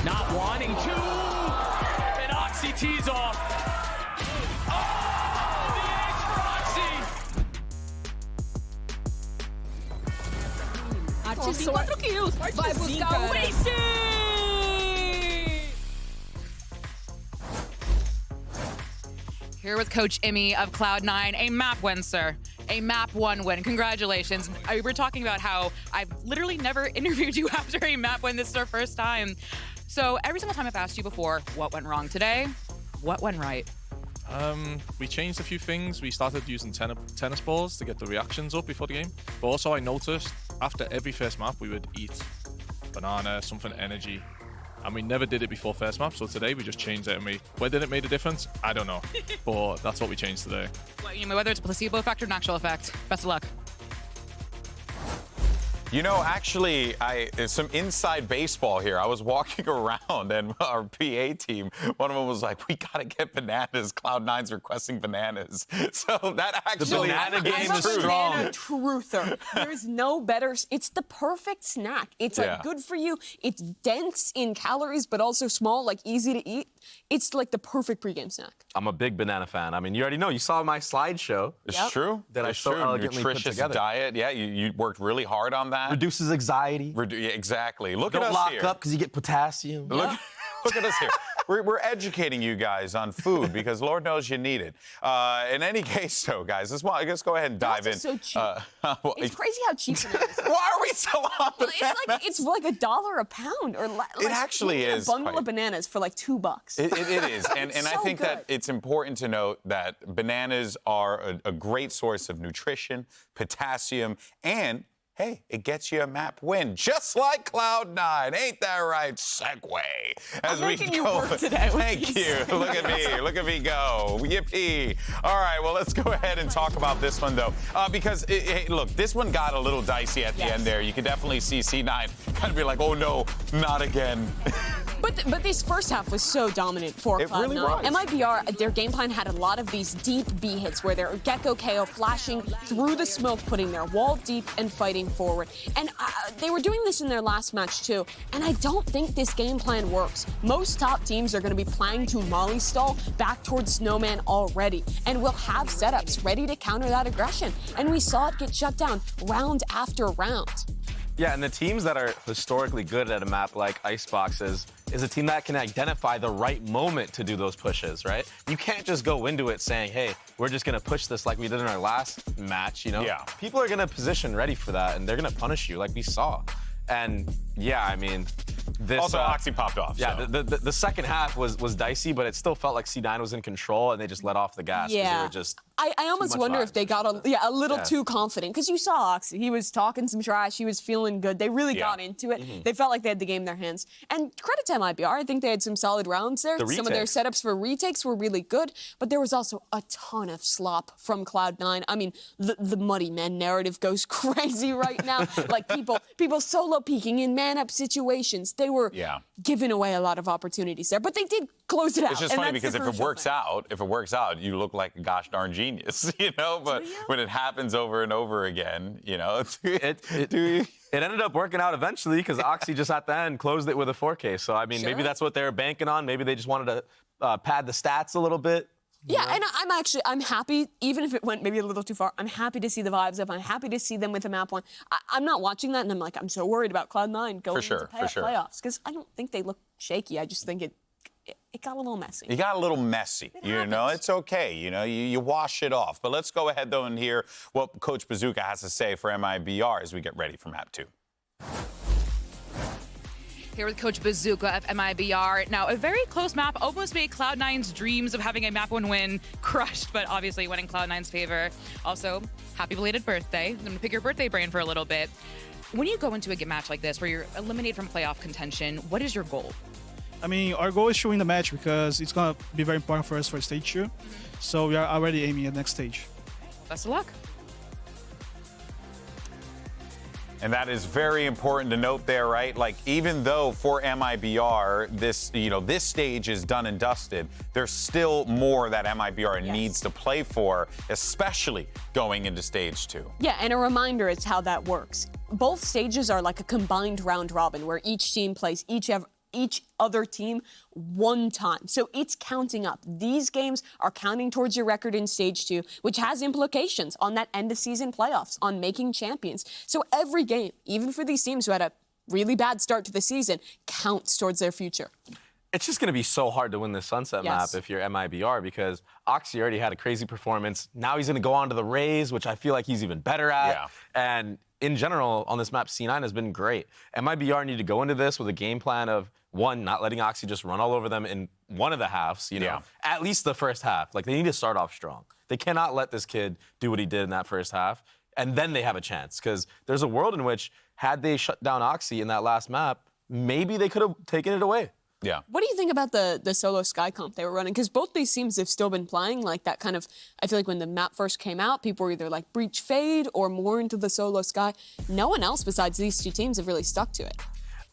Not wanting to. And Oxy tees off. Oh, the ace for Oxy. Nossa, 4 kills. Vai buscar o ace. Here with Coach Immy of Cloud9, a map win, sir. A map 1 win. Congratulations. We were talking about how I've literally never interviewed you after a map win. This is our first time. So every single time I've asked you before, what went wrong today? What went right? We changed a few things. We started using tennis balls to get the reactions up before the game. But also I noticed after every first map, we would eat banana, something energy. And we never did it before first map, so today we just changed it. And whether it made a difference, I don't know. But that's what we changed today. Well, you know, whether it's a placebo effect or an actual effect. Best of luck. You know, actually, there's some inside baseball here. I was walking around and our PA team, one of them was like, we got to get bananas. Cloud9's requesting bananas. So that actually... The banana game is strong. Banana truther. There's no better. It's the perfect snack. It's like good for you. It's dense in calories, but also small, like easy to eat. It's like the perfect pregame snack. I'm a big banana fan. I mean, you already know. You saw my slideshow. It's true. That I so elegantly put Nutritious together. diet. Yeah, you worked really hard on that. Reduces anxiety. Yeah, exactly. Look Don't at us lock here. up because you get potassium. Look at us here. We're educating you guys on food because Lord knows you need it. In any case, though, guys, let's go ahead and dive in. It's so cheap. It's crazy how cheap it is. Why are we so on bananas? It's like $1 a pound, or It actually you get is a bundle quite- of bananas for like $2. It is, and I so think that good. it's important to note that bananas are a great source of nutrition, potassium, and hey, it gets you a map win, just like Cloud9. Ain't that right? Segue. As I'm making you work today. Thank you. Look at me go. Yippee. All right, well, let's go ahead and talk about this one, though. Because, look, this one got a little dicey at the end there. You could definitely see C9 kind of be like, oh, no, not again. But this first half was so dominant for It Cloud9. really was. MIBR, their game plan had a lot of these deep B hits where they're Gecko KO flashing through the smoke, putting their wall deep and fighting forward. And they were doing this in their last match too. And I don't think this game plan works. Most top teams are going to be planning to molly stall back towards Snowman already, and will have setups ready to counter that aggression. And we saw it get shut down round after round. Yeah, and the teams that are historically good at a map like Icebox is a team that can identify the right moment to do those pushes, right? You can't just go into it saying, hey, we're just going to push this like we did in our last match, you know? Yeah. People are going to position ready for that, and they're going to punish you like we saw. And, yeah, I mean, this... Also, Oxy popped off. Yeah, so. the second half was dicey, but it still felt like C9 was in control, and they just let off the gas. Yeah. They were just... I almost wonder if they got a little too confident, because you saw Oxy. He was talking some trash. He was feeling good. They really got into it. They felt like they had the game in their hands. And credit to MIBR. I think they had some solid rounds there. Some of their setups for retakes were really good, but there was also a ton of slop from Cloud9. I mean, the Muddy Men narrative goes crazy right now. Like people solo peeking in man-up situations. They were giving away a lot of opportunities there, but they did close it out. It's just funny because if it works out, you look like a gosh darn genius, you know? But when it happens over and over again, you know, It ended up working out eventually because Oxy just at the end closed it with a 4K. So, I mean, maybe that's what they were banking on. Maybe they just wanted to pad the stats a little bit. Yeah, and I'm happy, even if it went maybe a little too far, I'm happy to see the vibes up. I'm happy to see them with a map one. I'm not watching that, and I'm like, I'm so worried about Cloud9 going into playoffs, because I don't think they look shaky. I just think it got a little messy. You got a little messy, you know? It's okay, you know? You wash it off. But let's go ahead, though, and hear what Coach Bazooka has to say for MIBR as we get ready for Map 2. Here with Coach Bazooka of MIBR. Now, a very close map almost made Cloud9's dreams of having a map 1 win crushed, but obviously went in Cloud9's favor. Also, happy belated birthday. I'm going to pick your birthday brain for a little bit. When you go into a match like this where you're eliminated from playoff contention, what is your goal? I mean, our goal is to win the match because it's going to be very important for us for stage 2. So we are already aiming at next stage. Best of luck. And that is very important to note there, right? Like, even though for MIBR, this stage is done and dusted, there's still more that MIBR needs to play for, especially going into stage 2. Yeah, and a reminder is how that works. Both stages are like a combined round robin where each team plays each each other team 1 time. So it's counting up. These games are counting towards your record in Stage 2, which has implications on that end-of-season playoffs, on making champions. So every game, even for these teams who had a really bad start to the season, counts towards their future. It's just going to be so hard to win this Sunset map if you're MIBR, because Oxy already had a crazy performance. Now he's going to go on to the Rays, which I feel like he's even better at. Yeah. And in general, on this map, C9 has been great. MIBR need to go into this with a game plan of, 1, not letting Oxy just run all over them in one of the halves, you know, at least the first half. Like, they need to start off strong. They cannot let this kid do what he did in that first half, and then they have a chance. Because there's a world in which, had they shut down Oxy in that last map, maybe they could have taken it away. Yeah. What do you think about the solo Sky comp they were running? Because both these teams have still been playing like that kind of, I feel like when the map first came out, people were either like Breach Fade or more into the solo Sky. No one else besides these 2 teams have really stuck to it.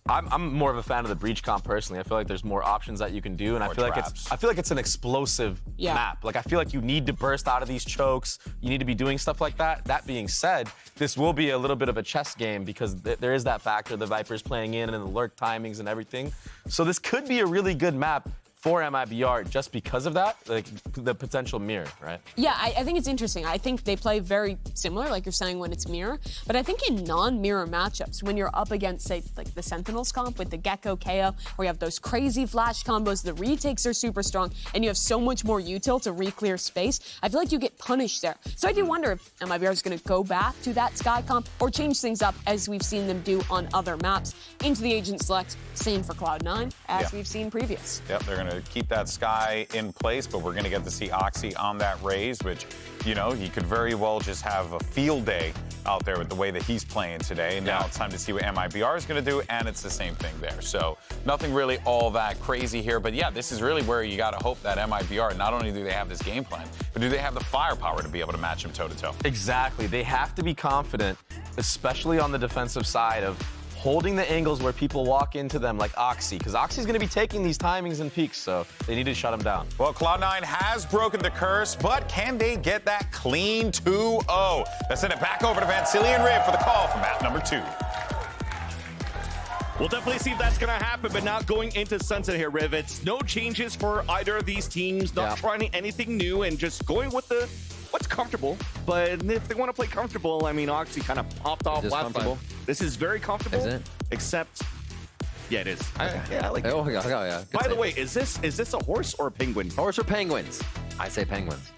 I'm more of a fan of the Breach comp personally. I feel like there's more options that you can do, and I feel like it's an explosive map. Like, I feel like you need to burst out of these chokes. You need to be doing stuff like that. That being said, this will be a little bit of a chess game because there is that factor, the Vipers playing in and the lurk timings and everything. So this could be a really good map for MIBR just because of that, like the potential mirror, right? Yeah, I think it's interesting. I think they play very similar, like you're saying, when it's mirror. But I think in non-mirror matchups, when you're up against, say, like the Sentinels comp with the Gecko KO, where you have those crazy flash combos, the retakes are super strong, and you have so much more util to re-clear space, I feel like you get punished there. So I do wonder if MIBR is going to go back to that Sky comp or change things up as we've seen them do on other maps. Into the Agent Select, same for Cloud9, as we've seen previous. Yep, they're going to keep that Sky in place, but we're going to get to see Oxy on that Raze, which, you know, he could very well just have a field day out there with the way that he's playing today. And now it's time to see what MIBR is going to do, and it's the same thing there. So nothing really all that crazy here, but yeah, this is really where you got to hope that MIBR, not only do they have this game plan, but do they have the firepower to be able to match him toe-to-toe? Exactly. They have to be confident, especially on the defensive side, of holding the angles where people walk into them like Oxy, because Oxy's going to be taking these timings and peaks, so they need to shut him down. Well, Cloud9 has broken the curse, but can they get that clean 2-0? Let's send it back over to Vancilian Rib for the call for map number 2. We'll definitely see if that's going to happen, but now going into Sunset here, Riv, it's no changes for either of these teams, not trying anything new and just going with what's comfortable. But if they want to play comfortable, I mean, Oxy kind of popped off last time. This is very comfortable. Is it? Except, yeah, it is. Okay. I like it. Oh, yeah. By the way, is this a horse or a penguin? Horse or penguins? I say penguins.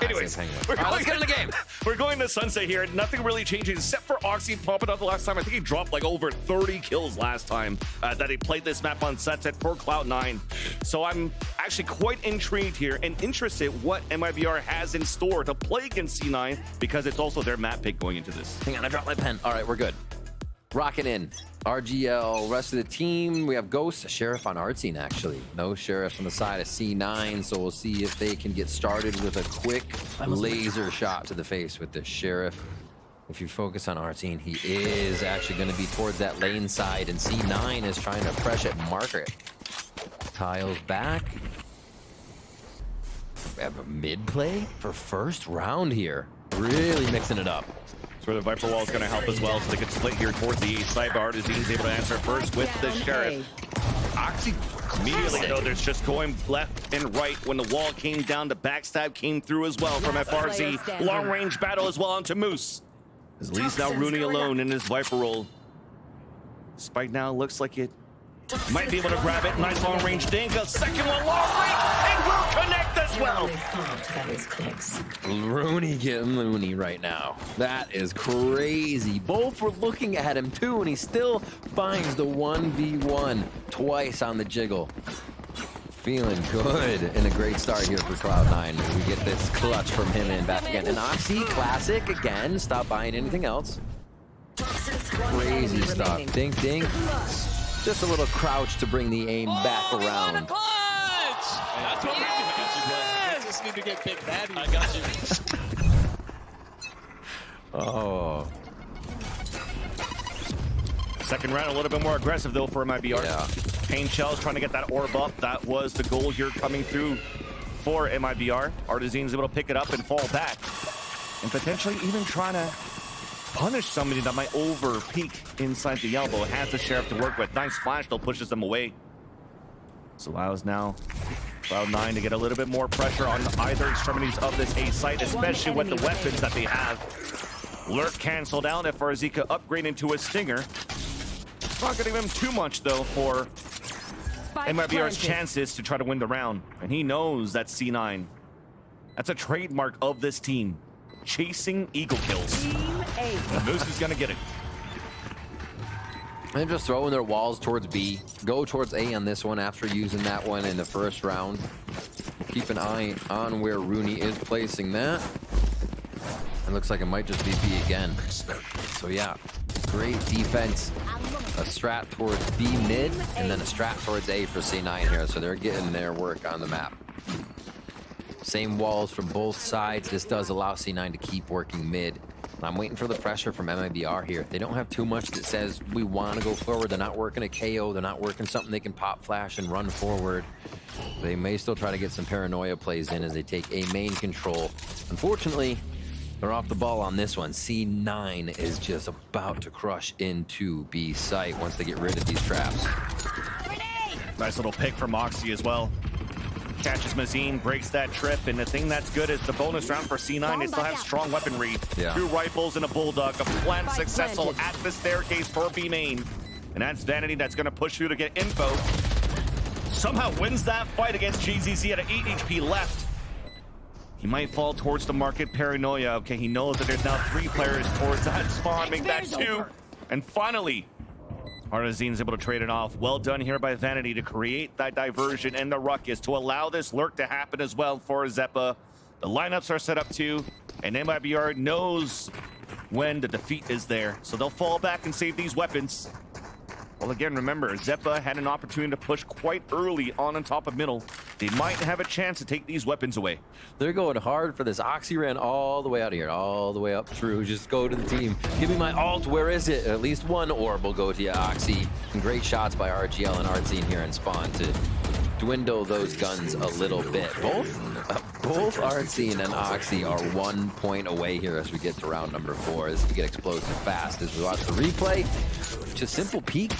Anyways, all right, let's get in the game. We're going to Sunset here. Nothing really changes except for Oxy popping up the last time. I think he dropped like over 30 kills last time that he played this map on Sunset for Cloud9. So I'm actually quite intrigued here and interested what MIBR has in store to play against C9 because it's also their map pick going into this. Hang on, I dropped my pen. All right, we're good. Rocking in. RGL, rest of the team. We have Ghost, Sheriff on our team, actually. No Sheriff on the side of C9, so we'll see if they can get started with a quick laser shot to the face with the Sheriff. If you focus on our team, he is actually going to be towards that lane side, and C9 is trying to pressure Margaret. Tiles back. We have a mid play for first round here. Really mixing it up. So the Viper Wall is going to help as well, so they can split here towards the east side. Artisan's able to answer first with the Sheriff. Oxy immediately, though, there's just going left and right when the wall came down. The backstab came through as well from FRZ. Long-range battle as well onto Moose. As Lee's now Rooney alone in his Viper roll. Spike now looks like it might be able to grab it. Nice long-range dink. A second one long-range and will connect as well. Rooney getting loony right now. That is crazy. Both were looking at him too, and he still finds the 1v1 twice on the jiggle. Feeling good, and a great start here for Cloud9. We get this clutch from him and back again. And Oxy, classic again. Stop buying anything else. Crazy stuff. Dink, dink. Just a little crouch to bring the aim back around. What a clutch! That's what we do. I got you, bro. I just need to get big baddies. I got you. Oh. Second round, a little bit more aggressive, though, for MIBR. Yeah. Pain Shells trying to get that orb up. That was the goal here coming through for MIBR. Artisan's able to pick it up and fall back. And potentially even trying to punish somebody that might over peek inside the elbow. Has the Sheriff to work with. Nice flash, though, pushes them away. This allows now Cloud9 to get a little bit more pressure on either extremities of this A site, especially with the weapons that they have. Lurk canceled out. FRZ upgrade into a Stinger. It's not going to give him too much, though, for MIBR's chances to try to win the round. And he knows that C9. That's a trademark of this team. Chasing eagle kills. And Moose is going to get it. They're just throwing their walls towards B. Go towards A on this one after using that one in the first round. Keep an eye on where Rooney is placing that. It looks like it might just be B again. So yeah, great defense. A strat towards B mid, and then a strat towards A for C9 here. So they're getting their work on the map. Same walls from both sides. This does allow C9 to keep working mid. I'm waiting for the pressure from MIBR here. They don't have too much that says we want to go forward. They're not working a KO. They're not working something they can pop flash and run forward. They may still try to get some paranoia plays in as they take A main control. Unfortunately, they're off the ball on this one. C9 is just about to crush into B site once they get rid of these traps. Nice little pick from Moxie as well. Catches Mazine, breaks that trip, and the thing that's good is the bonus round for C9, they still have strong weaponry. Yeah. 2 rifles and a Bulldog, a plant successful at the staircase for B main. And that's Vanity that's gonna push through to get info. Somehow wins that fight against GZZ at an 8 HP left. He might fall towards the market paranoia. Okay, he knows that there's now 3 players towards that spawn, make that 2. And finally, Artizane's able to trade it off. Well done here by Vanity to create that diversion and the ruckus to allow this lurk to happen as well for Zeppa. The lineups are set up too, and MIBR knows when the defeat is there. So they'll fall back and save these weapons. Well, again, remember, Zeppa had an opportunity to push quite early on top of middle. They might have a chance to take these weapons away. They're going hard for this. Oxy ran all the way out of here, all the way up through. Just go to the team. Give me my ult. Where is it? At least one orb will go to you, Oxy. And great shots by RGL and Artzine here in spawn to dwindle those guns a little bit. Both Artzine and Oxy are 1 point away here as we get to round number 4. This could get explosive fast. As we watch the replay, just simple peek.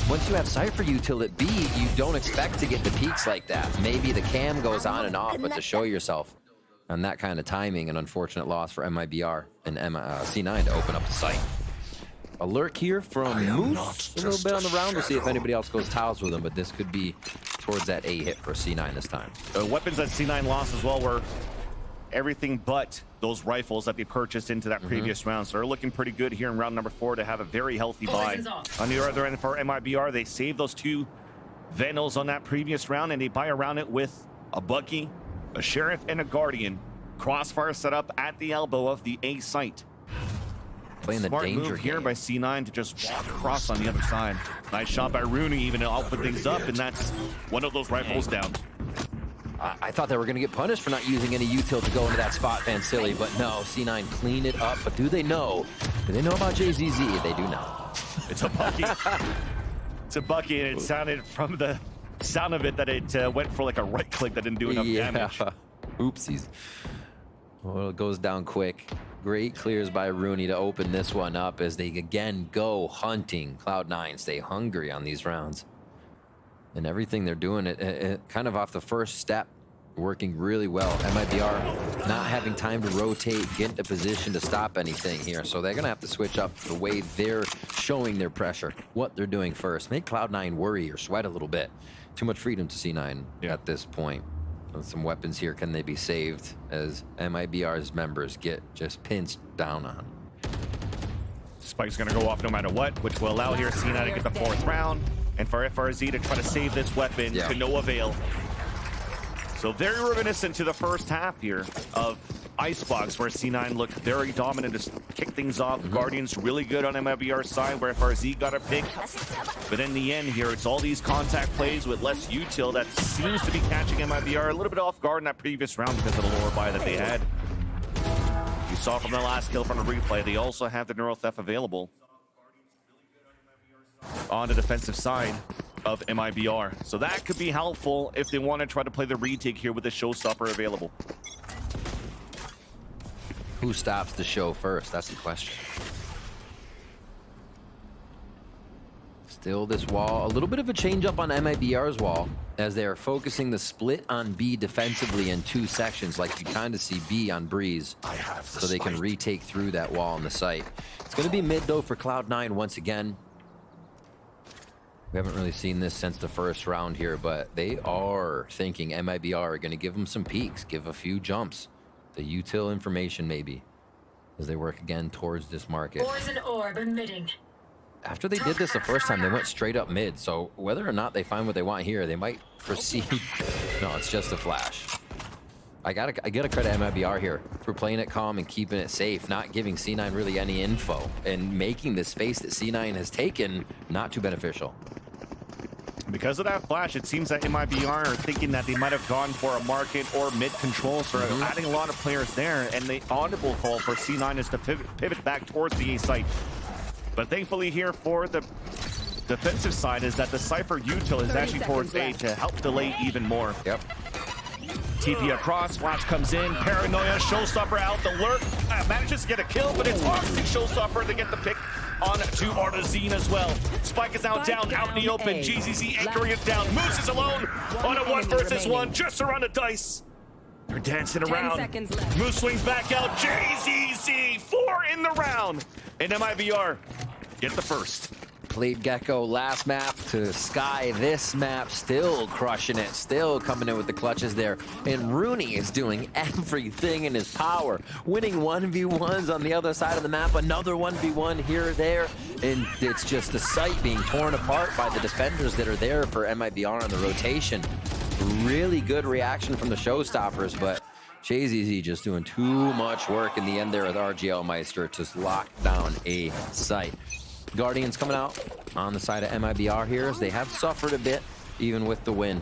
Once you have Cypher util at B, you don't expect to get the peaks like that. Maybe the cam goes on and off, but to show yourself on that kind of timing, an unfortunate loss for MIBR and C9 to open up the site. A lurk here from Moose. A little bit on the round. We'll see if anybody else goes tiles with him, but this could be towards that A hit for C9 this time. The weapons that C9 lost as well were everything but those rifles that they purchased into that previous round. So they're looking pretty good here in round number 4 to have a very healthy buy. On the other end for MIBR, they saved those 2 Vandals on that previous round, and they buy around it with a Bucky, a Sheriff, and a Guardian. Crossfire set up at the elbow of the A site. Playing the Smart danger move here game by C9 to just walk across on the other side. Nice shot by Rooney even to open things up, and that's one of those rifles down. I thought they were going to get punished for not using any util to go into that spot, Van Silly, but no, C9 cleaned it up. But do they know? Do they know about JZZ? They do not. It's a Bucky. It's a Bucky, and it sounded from the sound of it that it went for like a right click that didn't do enough damage. Oopsies. Well, it goes down quick. Great clears by Rooney to open this one up as they again go hunting. Cloud9 stay hungry on these rounds. And everything they're doing, it kind of off the first step, working really well. MIBR not having time to rotate, get into position to stop anything here. So they're going to have to switch up the way they're showing their pressure, what they're doing first. Make Cloud9 worry or sweat a little bit. Too much freedom to C9 at this point. With some weapons here, can they be saved as MIBR's members get just pinched down on? Spike's going to go off no matter what, which will allow here C9 to get the 4th round. And for FRZ to try to save this weapon to no avail. So very reminiscent to the first half here of Icebox, where C9 looked very dominant to kick things off. Guardians really good on MIBR's side, where FRZ got a pick. But in the end here, it's all these contact plays with less util that seems to be catching MIBR a little bit off guard in that previous round because of the lower buy that they had. You saw from the last kill from the replay, they also have the Neuro Theft available on the defensive side of MIBR. So that could be helpful if they want to try to play the retake here with the showstopper available. Who stops the show first? That's the question. Still this wall, a little bit of a change up on MIBR's wall as they are focusing the split on B defensively in 2 sections, like you kind of see B on Breeze, so they can retake through that wall on the site. It's going to be mid though for Cloud9 once again. We haven't really seen this since the first round here, but they are thinking MIBR are going to give them some peeks, give a few jumps, the util information maybe, as they work again towards this market. Poison orb emitting. After they did this the first time, they went straight up mid, so whether or not they find what they want here, they might proceed. No, it's just a flash. I gotta credit MIBR here for playing it calm and keeping it safe, not giving C9 really any info, and making the space that C9 has taken not too beneficial. Because of that flash, it seems that MIBR are thinking that they might have gone for a market or mid control, so adding a lot of players there, and the audible call for C9 is to pivot back towards the A site. But thankfully here for the defensive side is that the Cypher util is actually towards A to help delay even more. Yep. TP across, flash comes in, Paranoia, Showstopper out, the lurk manages to get a kill, but it's Oxy Showstopper to get the pick on to Artazine as well. Spike is now down out in the open, GZZ anchoring it down, Moose is alone on a 1 versus 1, just around the dice. They're dancing around. Moose swings back out, JZZ, 4 in the round, and MIBR get the first. Played Gecko last map to Sky this map, still crushing it, still coming in with the clutches there. And Rooney is doing everything in his power, winning 1v1s on the other side of the map, another 1v1 here or there, and it's just the site being torn apart by the defenders that are there for MIBR on the rotation. Really good reaction from the Showstoppers, but JZZ just doing too much work in the end there with RGL Meister to lock down a site. Guardians coming out on the side of MIBR here as they have suffered a bit, even with the win.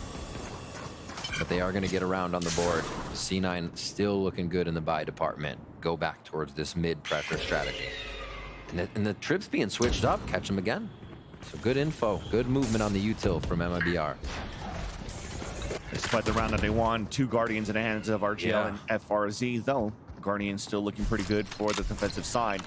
But they are going to get around on the board. C9 still looking good in the buy department. Go back towards this mid-pressure strategy. And the trips being switched up, catch them again. So good info, good movement on the util from MIBR. Despite the round that they won, 2 Guardians in the hands of RGL and FRZ, though. Guardians still looking pretty good for the defensive side.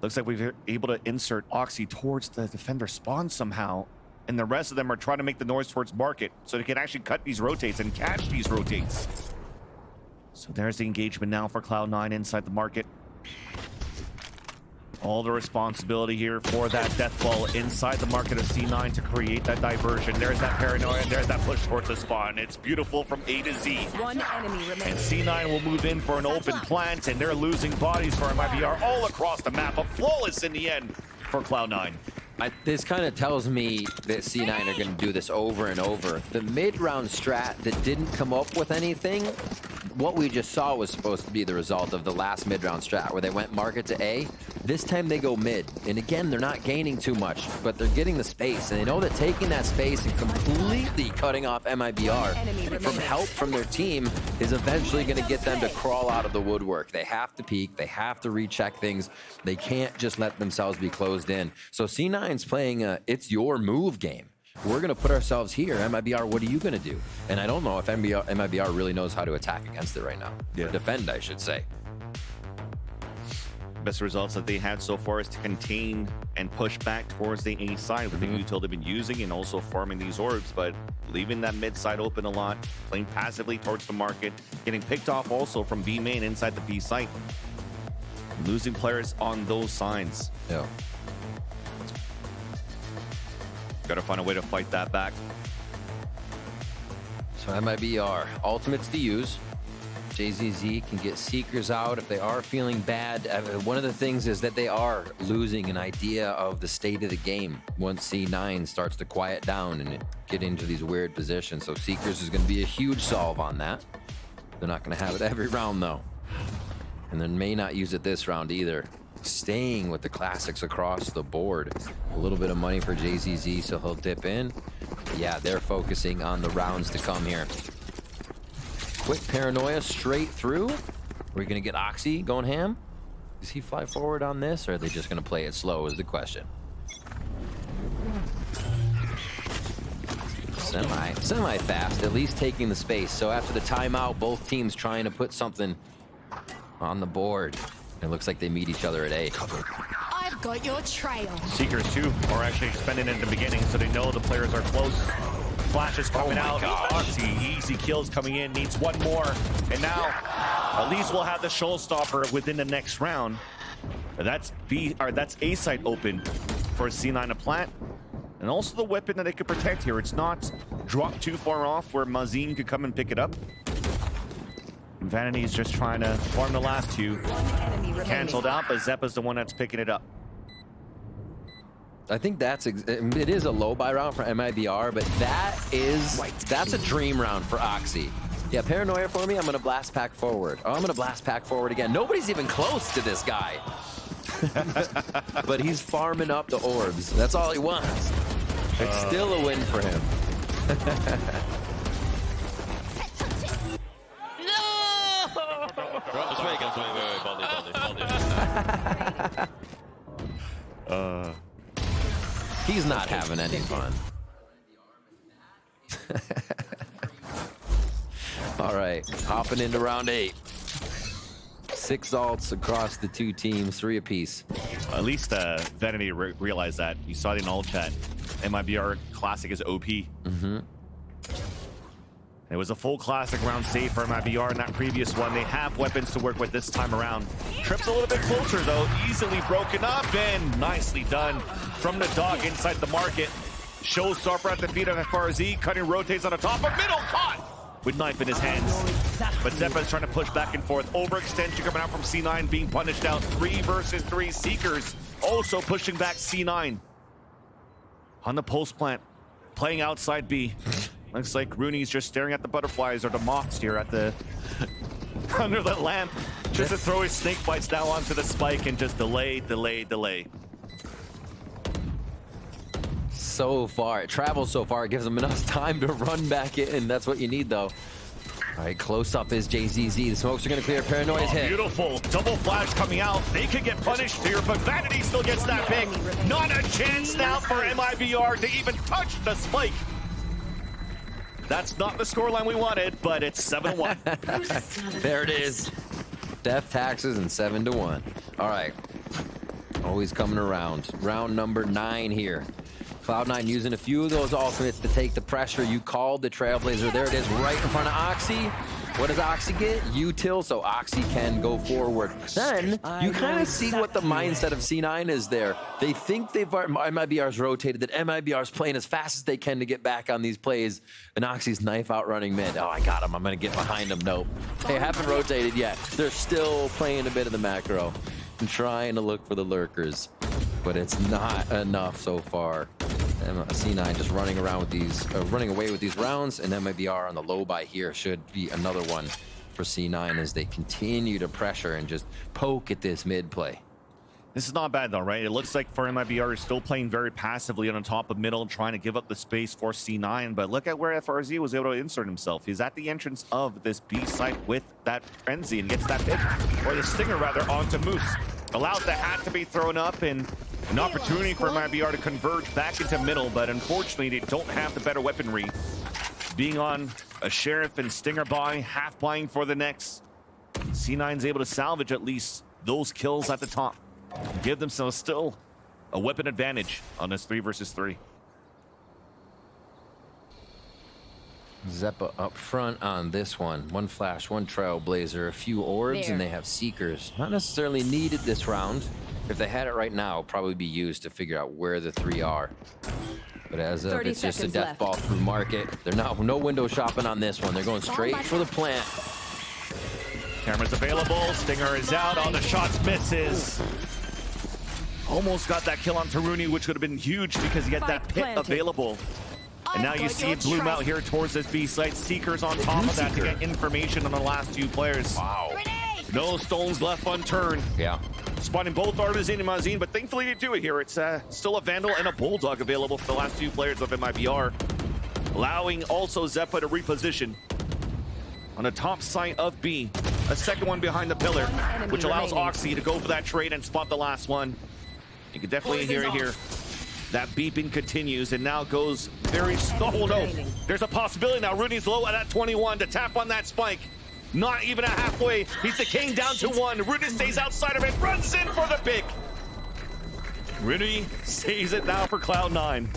Looks like we're able to insert Oxy towards the defender spawn somehow. And the rest of them are trying to make the noise towards market so they can actually cut these rotates and catch these rotates. So there's the engagement now for Cloud9 inside the market. All the responsibility here for that death ball inside the market of C9 to create that diversion. There's that paranoia, and there's that push towards the spawn. It's beautiful from A to Z. One enemy remains. And C9 will move in for an open plant, and they're losing bodies for MIBR all across the map. A flawless in the end for Cloud9. This kind of tells me that C9 are going to do this over and over. The mid-round strat that didn't come up with anything, what we just saw was supposed to be the result of the last mid-round strat where they went market to A. This time they go mid. And again, they're not gaining too much, but they're getting the space. And they know that taking that space and completely cutting off MIBR from help from their team is eventually going to get them to crawl out of the woodwork. They have to peek. They have to recheck things. They can't just let themselves be closed in. So C9's playing a it's your move game. We're going to put ourselves here. MIBR, what are you going to do? And I don't know if MIBR really knows how to attack against it right now. Or defend, I should say. Best results that they had so far is to contain and push back towards the A side with the util they've been using and also farming these orbs, but leaving that mid side open a lot, playing passively towards the market, getting picked off also from B main inside the B site. Losing players on those sides. Yeah. Gotta find a way to fight that back. So MIBR, ultimates to use. JZZ can get Seekers out if they are feeling bad. One of the things is that they are losing an idea of the state of the game once C9 starts to quiet down and get into these weird positions. So Seekers is going to be a huge solve on that. They're not going to have it every round, though. And they may not use it this round either. Staying with the classics across the board. A little bit of money for JZZ, so he'll dip in. Yeah, they're focusing on the rounds to come here. Quick paranoia straight through. Are we going to get Oxy going ham? Does he fly forward on this, or are they just going to play it slow is the question. Semi-fast, at least taking the space. So after the timeout, both teams trying to put something on the board. It looks like they meet each other at A. got your trail. Seekers too are actually expending in the beginning, so they know the players are close. Flashes coming out. Oxy, easy kills coming in. Needs one more, and now at least we'll have the showstopper within the next round. That's A site open for C9 to plant, and also the weapon that they could protect here. It's not dropped too far off where Mazin could come and pick it up. Vanity's just trying to farm the last two. Cancelled out, but Zeppa's the one that's picking it up. I think it is a low buy round for MIBR, but that's a dream round for Oxy. Yeah, Paranoia for me, I'm gonna blast pack forward. Oh, I'm gonna blast pack forward again. Nobody's even close to this guy. But he's farming up the orbs. That's all he wants. It's still a win for him. He's not having any fun. All right, hopping into round 8. 6 ults across the 2 teams, 3 apiece. At least Vanity realized that. You saw it in all chat. MIBR Classic is OP. It was a full Classic round save for MIBR in that previous one. They have weapons to work with this time around. Trip's a little bit closer though, easily broken up and nicely done from the dog inside the market. Showstopper at the feet of FRZ, cutting rotates on the top of middle, caught with knife in his hands. But Zeppa's trying to push back and forth. Overextension coming out from C9, being punished out. 3 versus 3 Seekers also pushing back C9. On the post plant, playing outside B. Looks like Rooney's just staring at the butterflies or the moths here at the under the lamp, just to throw his snake bites now onto the spike and just delay. So far, it travels so far, it gives him enough time to run back in. That's what you need though. All right, close up is JZZ. The smokes are gonna clear. Paranoia's hit. Beautiful double flash coming out. They could get punished here, but Vanity still gets that pick. Not a chance now for MIBR to even touch the spike. That's not the scoreline we wanted, but it's 7-1. There it is. Death taxes and 7-1. All right. Always coming around. Round number 9 here. Cloud9 using a few of those ultimates to take the pressure. You called the Trailblazer. There it is right in front of Oxy. What does Oxy get? Util, so Oxy can go forward. Then you kind of see what the mindset of C9 is there. They think MIBR's rotated, that MIBR's playing as fast as they can to get back on these plays, and Oxy's knife outrunning mid. Oh, I got him. I'm going to get behind him. Nope. They haven't rotated yet. They're still playing a bit of the macro and trying to look for the lurkers, but it's not enough so far. C9 just running around with these, running away with these rounds, and MIBR on the low buy here should be another one for C9 as they continue to pressure and just poke at this mid play. This is not bad though, right? It looks like for MIBR is still playing very passively on the top of middle, trying to give up the space for C9, but look at where FRZ was able to insert himself. He's at the entrance of this B site with that Frenzy and gets that pick, or the Stinger rather, onto Moose. Allows the hat to be thrown up and an opportunity for MIBR to converge back into middle, but unfortunately they don't have the better weaponry. Being on a Sheriff and Stinger buy, half buying for the next. C9's able to salvage at least those kills at the top. Give themselves still a weapon advantage on this 3 versus 3. Zeppa up front on this one. 1 flash, 1 Trailblazer, a few orbs, there. and they have Seekers. Not necessarily needed this round. If they had it right now, it'll probably be used to figure out where the 3 are. But as of, it's just a death ball through market. They're not, no window shopping on this one. They're going straight for the plant. Camera's available. Stinger is out. All the shots misses. Almost got that kill on Taruni, which would have been huge because he had that pit available. And now you see it bloom out here towards this B site. Seekers on top of that to get information on the last 2 players. Wow. No stones left unturned. Yeah. Spotting both Artisan and Mazin, but thankfully they do it here. It's still a Vandal and a Bulldog available for the last 2 players of MIBR. Allowing also Zeppa to reposition on the top side of B. A second one behind the pillar, which allows Oxy to go for that trade and spot the last one. You can definitely hear it here. That beeping continues and now goes very slow. Oh no, there's a possibility now. Rooney's low at that 21 to tap on that spike. Not even a halfway. He's decaying down to 1. Rooney stays outside of it, runs in for the pick. Rooney saves it now for Cloud9.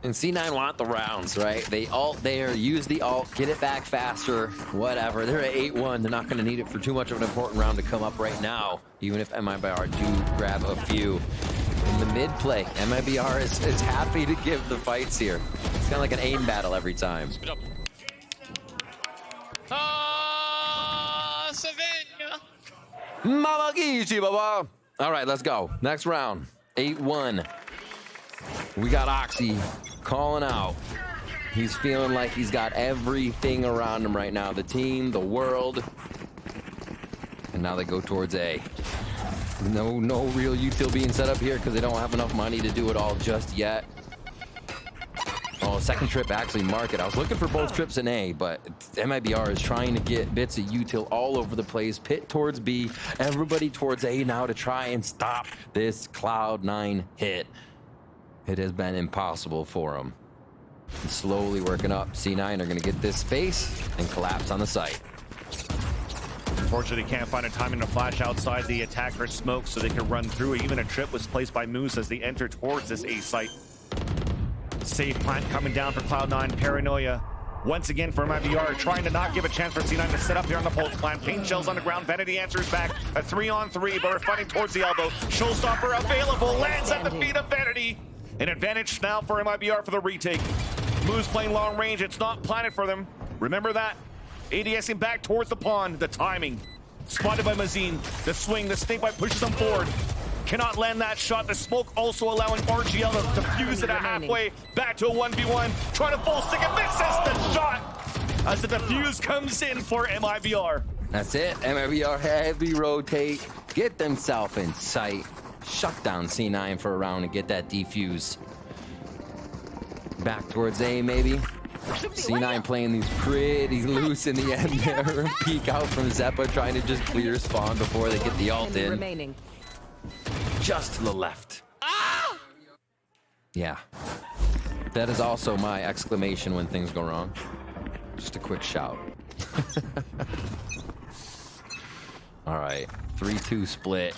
And C9 want the rounds, right? They ult there, use the ult, get it back faster, whatever. They're at 8-1. They're not going to need it for too much of an important round to come up right now, even if MIBR do grab a few. In the mid play, MIBR is happy to give the fights here. It's kind of like an aim battle every time. Savannah. Mamagishi, baba. All right, let's go. Next round, 8-1. We got Oxy calling out. He's feeling like he's got everything around him right now. The team, the world. And now they go towards A. No real util being set up here because they don't have enough money to do it all just yet. Oh, second trip actually market. I was looking for both trips in A, but MIBR is trying to get bits of util all over the place. Pit towards B, everybody towards A now to try and stop this Cloud9 hit. It has been impossible for them. And slowly working up. C9 are going to get this space and collapse on the site. Unfortunately, can't find a timing to flash outside the attacker smoke so they can run through. Even a trip was placed by Moose as they enter towards this A site. Safe plant coming down for Cloud9. Paranoia once again for MIBR, trying to not give a chance for C9 to set up here on the pulse plant. Paint shells on the ground. Vanity answers back. A 3-on-3, but we're fighting towards the elbow. Showstopper available. Lands at the feet of Vanity. An advantage now for MIBR for the retake. Moose playing long range. It's not planted for them. Remember that. ADSing back towards the pond. The timing. Spotted by Mazine. The swing. The snakebite pushes them forward. Cannot land that shot. The smoke also allowing RGL to defuse it at halfway. Back to a 1v1. Trying to full stick and misses the shot as the defuse comes in for MIBR. That's it. MIBR heavy rotate. Get themselves in sight. Shut down C9 for a round and get that defuse. Back towards A, maybe. C9 playing these pretty loose in the end there. Peek out from Zeppa, trying to just clear spawn before they get the ult in. Remaining. Just to the left. Yeah. That is also my exclamation when things go wrong. Just a quick shout. All right, 3-2 split.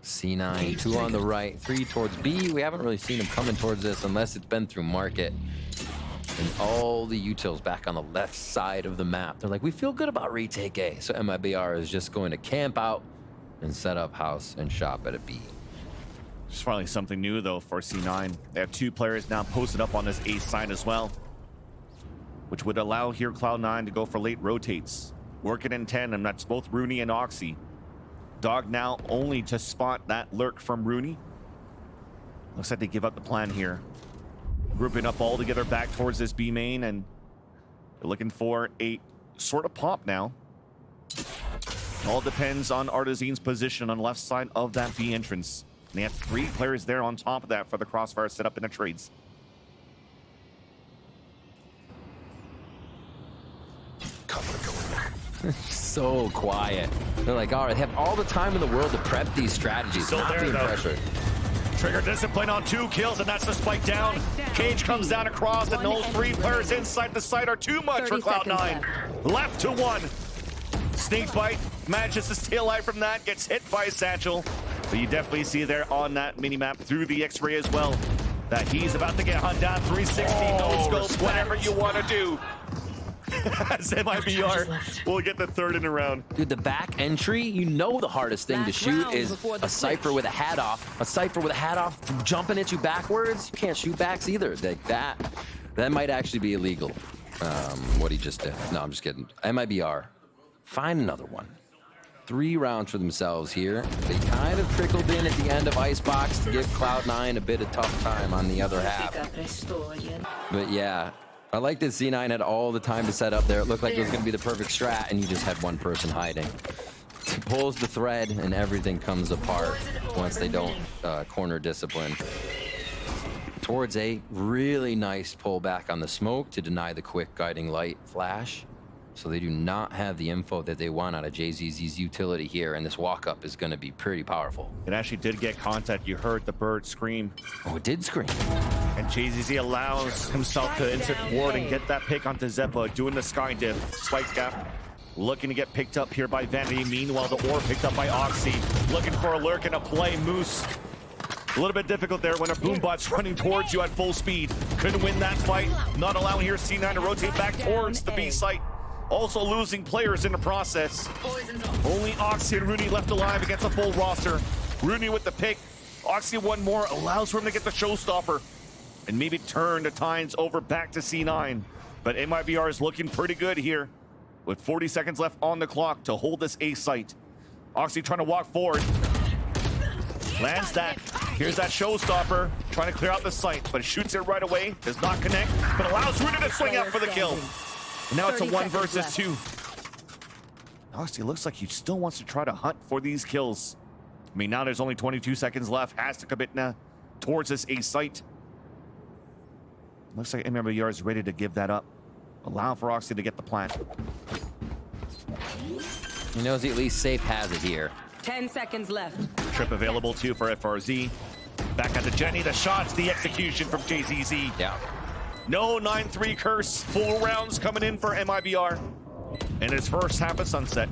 C9, 2 on the right, 3 towards B. We haven't really seen him coming towards this unless it's been through market. And all the utils back on the left side of the map. They're like, we feel good about retake A. So MIBR is just going to camp out and set up house and shop at a B. Just finally something new though for C9. They have 2 players now posted up on this A side as well, which would allow here Cloud9 to go for late rotates. Working in 10, and that's both Rooney and Oxy. Dog now only to spot that lurk from Rooney. Looks like they give up the plan here. Grouping up all together back towards this B main, and they're looking for a sort of pop now. All depends on Artizane's position on the left side of that B entrance. And they have 3 players there on top of that for the crossfire set up in the trades. So quiet. They're like, all right, they have all the time in the world to prep these strategies. Still not there, being though. pressured. Trigger discipline on 2 kills, and that's the spike down. Cage comes down across, and those 3 players inside the site are too much for Cloud9. Left to 1. Snakebite manages to stay alive from that, gets hit by Satchel. But you definitely see there on that minimap through the X-ray as well that he's about to get hunt down. 360, no scope, whatever you want to do. As MIBR will get the 3rd in a round. Dude, the back entry, you know the hardest thing to shoot is a Cypher with a hat off. A Cypher with a hat off jumping at you backwards. You can't shoot backs either. Like that might actually be illegal. What he just did. No, I'm just kidding. MIBR, find another one. 3 rounds for themselves here. They kind of trickled in at the end of Icebox to give Cloud9 a bit of tough time on the other half. But yeah, I like that C9 had all the time to set up there. It looked like it was going to be the perfect strat, and you just had one person hiding. He pulls the thread, and everything comes apart once they don't corner discipline. Towards A, really nice pull back on the smoke to deny the quick guiding light flash. So they do not have the info that they want out of JZZ's utility here, and this walk-up is going to be pretty powerful. It actually did get contact. You heard the bird scream. Oh, it did scream. And JZZ allows himself to insert forward and get that pick onto Zeppa, doing the sky diff. Spike gap. looking to get picked up here by Vanity. Meanwhile, the ore picked up by Oxy. Looking for a lurk and a play. Moose. A little bit difficult there when a Boombot's running towards you at full speed. Couldn't win that fight. Not allowing here C9 to rotate back towards the B site. Also losing players in the process. Only Oxy and Rooney left alive against a full roster. Rooney with the pick. Oxy one more, allows for him to get the showstopper. And maybe turn the tides over back to C9. But MIBR is looking pretty good here. With 40 seconds left on the clock to hold this A site. Oxy trying to walk forward. Lands that. Here's that showstopper. Trying to clear out the site, but shoots it right away. Does not connect, but allows Rooney to swing out for the kill. And now it's a 1 versus 2. Oxy looks like he still wants to try to hunt for these kills. I mean, now there's only 22 seconds left. Has to commit now towards this A site. Looks like MIBR is ready to give that up. Allow for Oxy to get the plant. He knows he at least safe has it here. 10 seconds left. Trip available too for FRZ. Back at the Jenny, the shots, the execution from JZZ. Yeah. No 9-3 curse. Full rounds coming in for MIBR. And his first half of Sunset.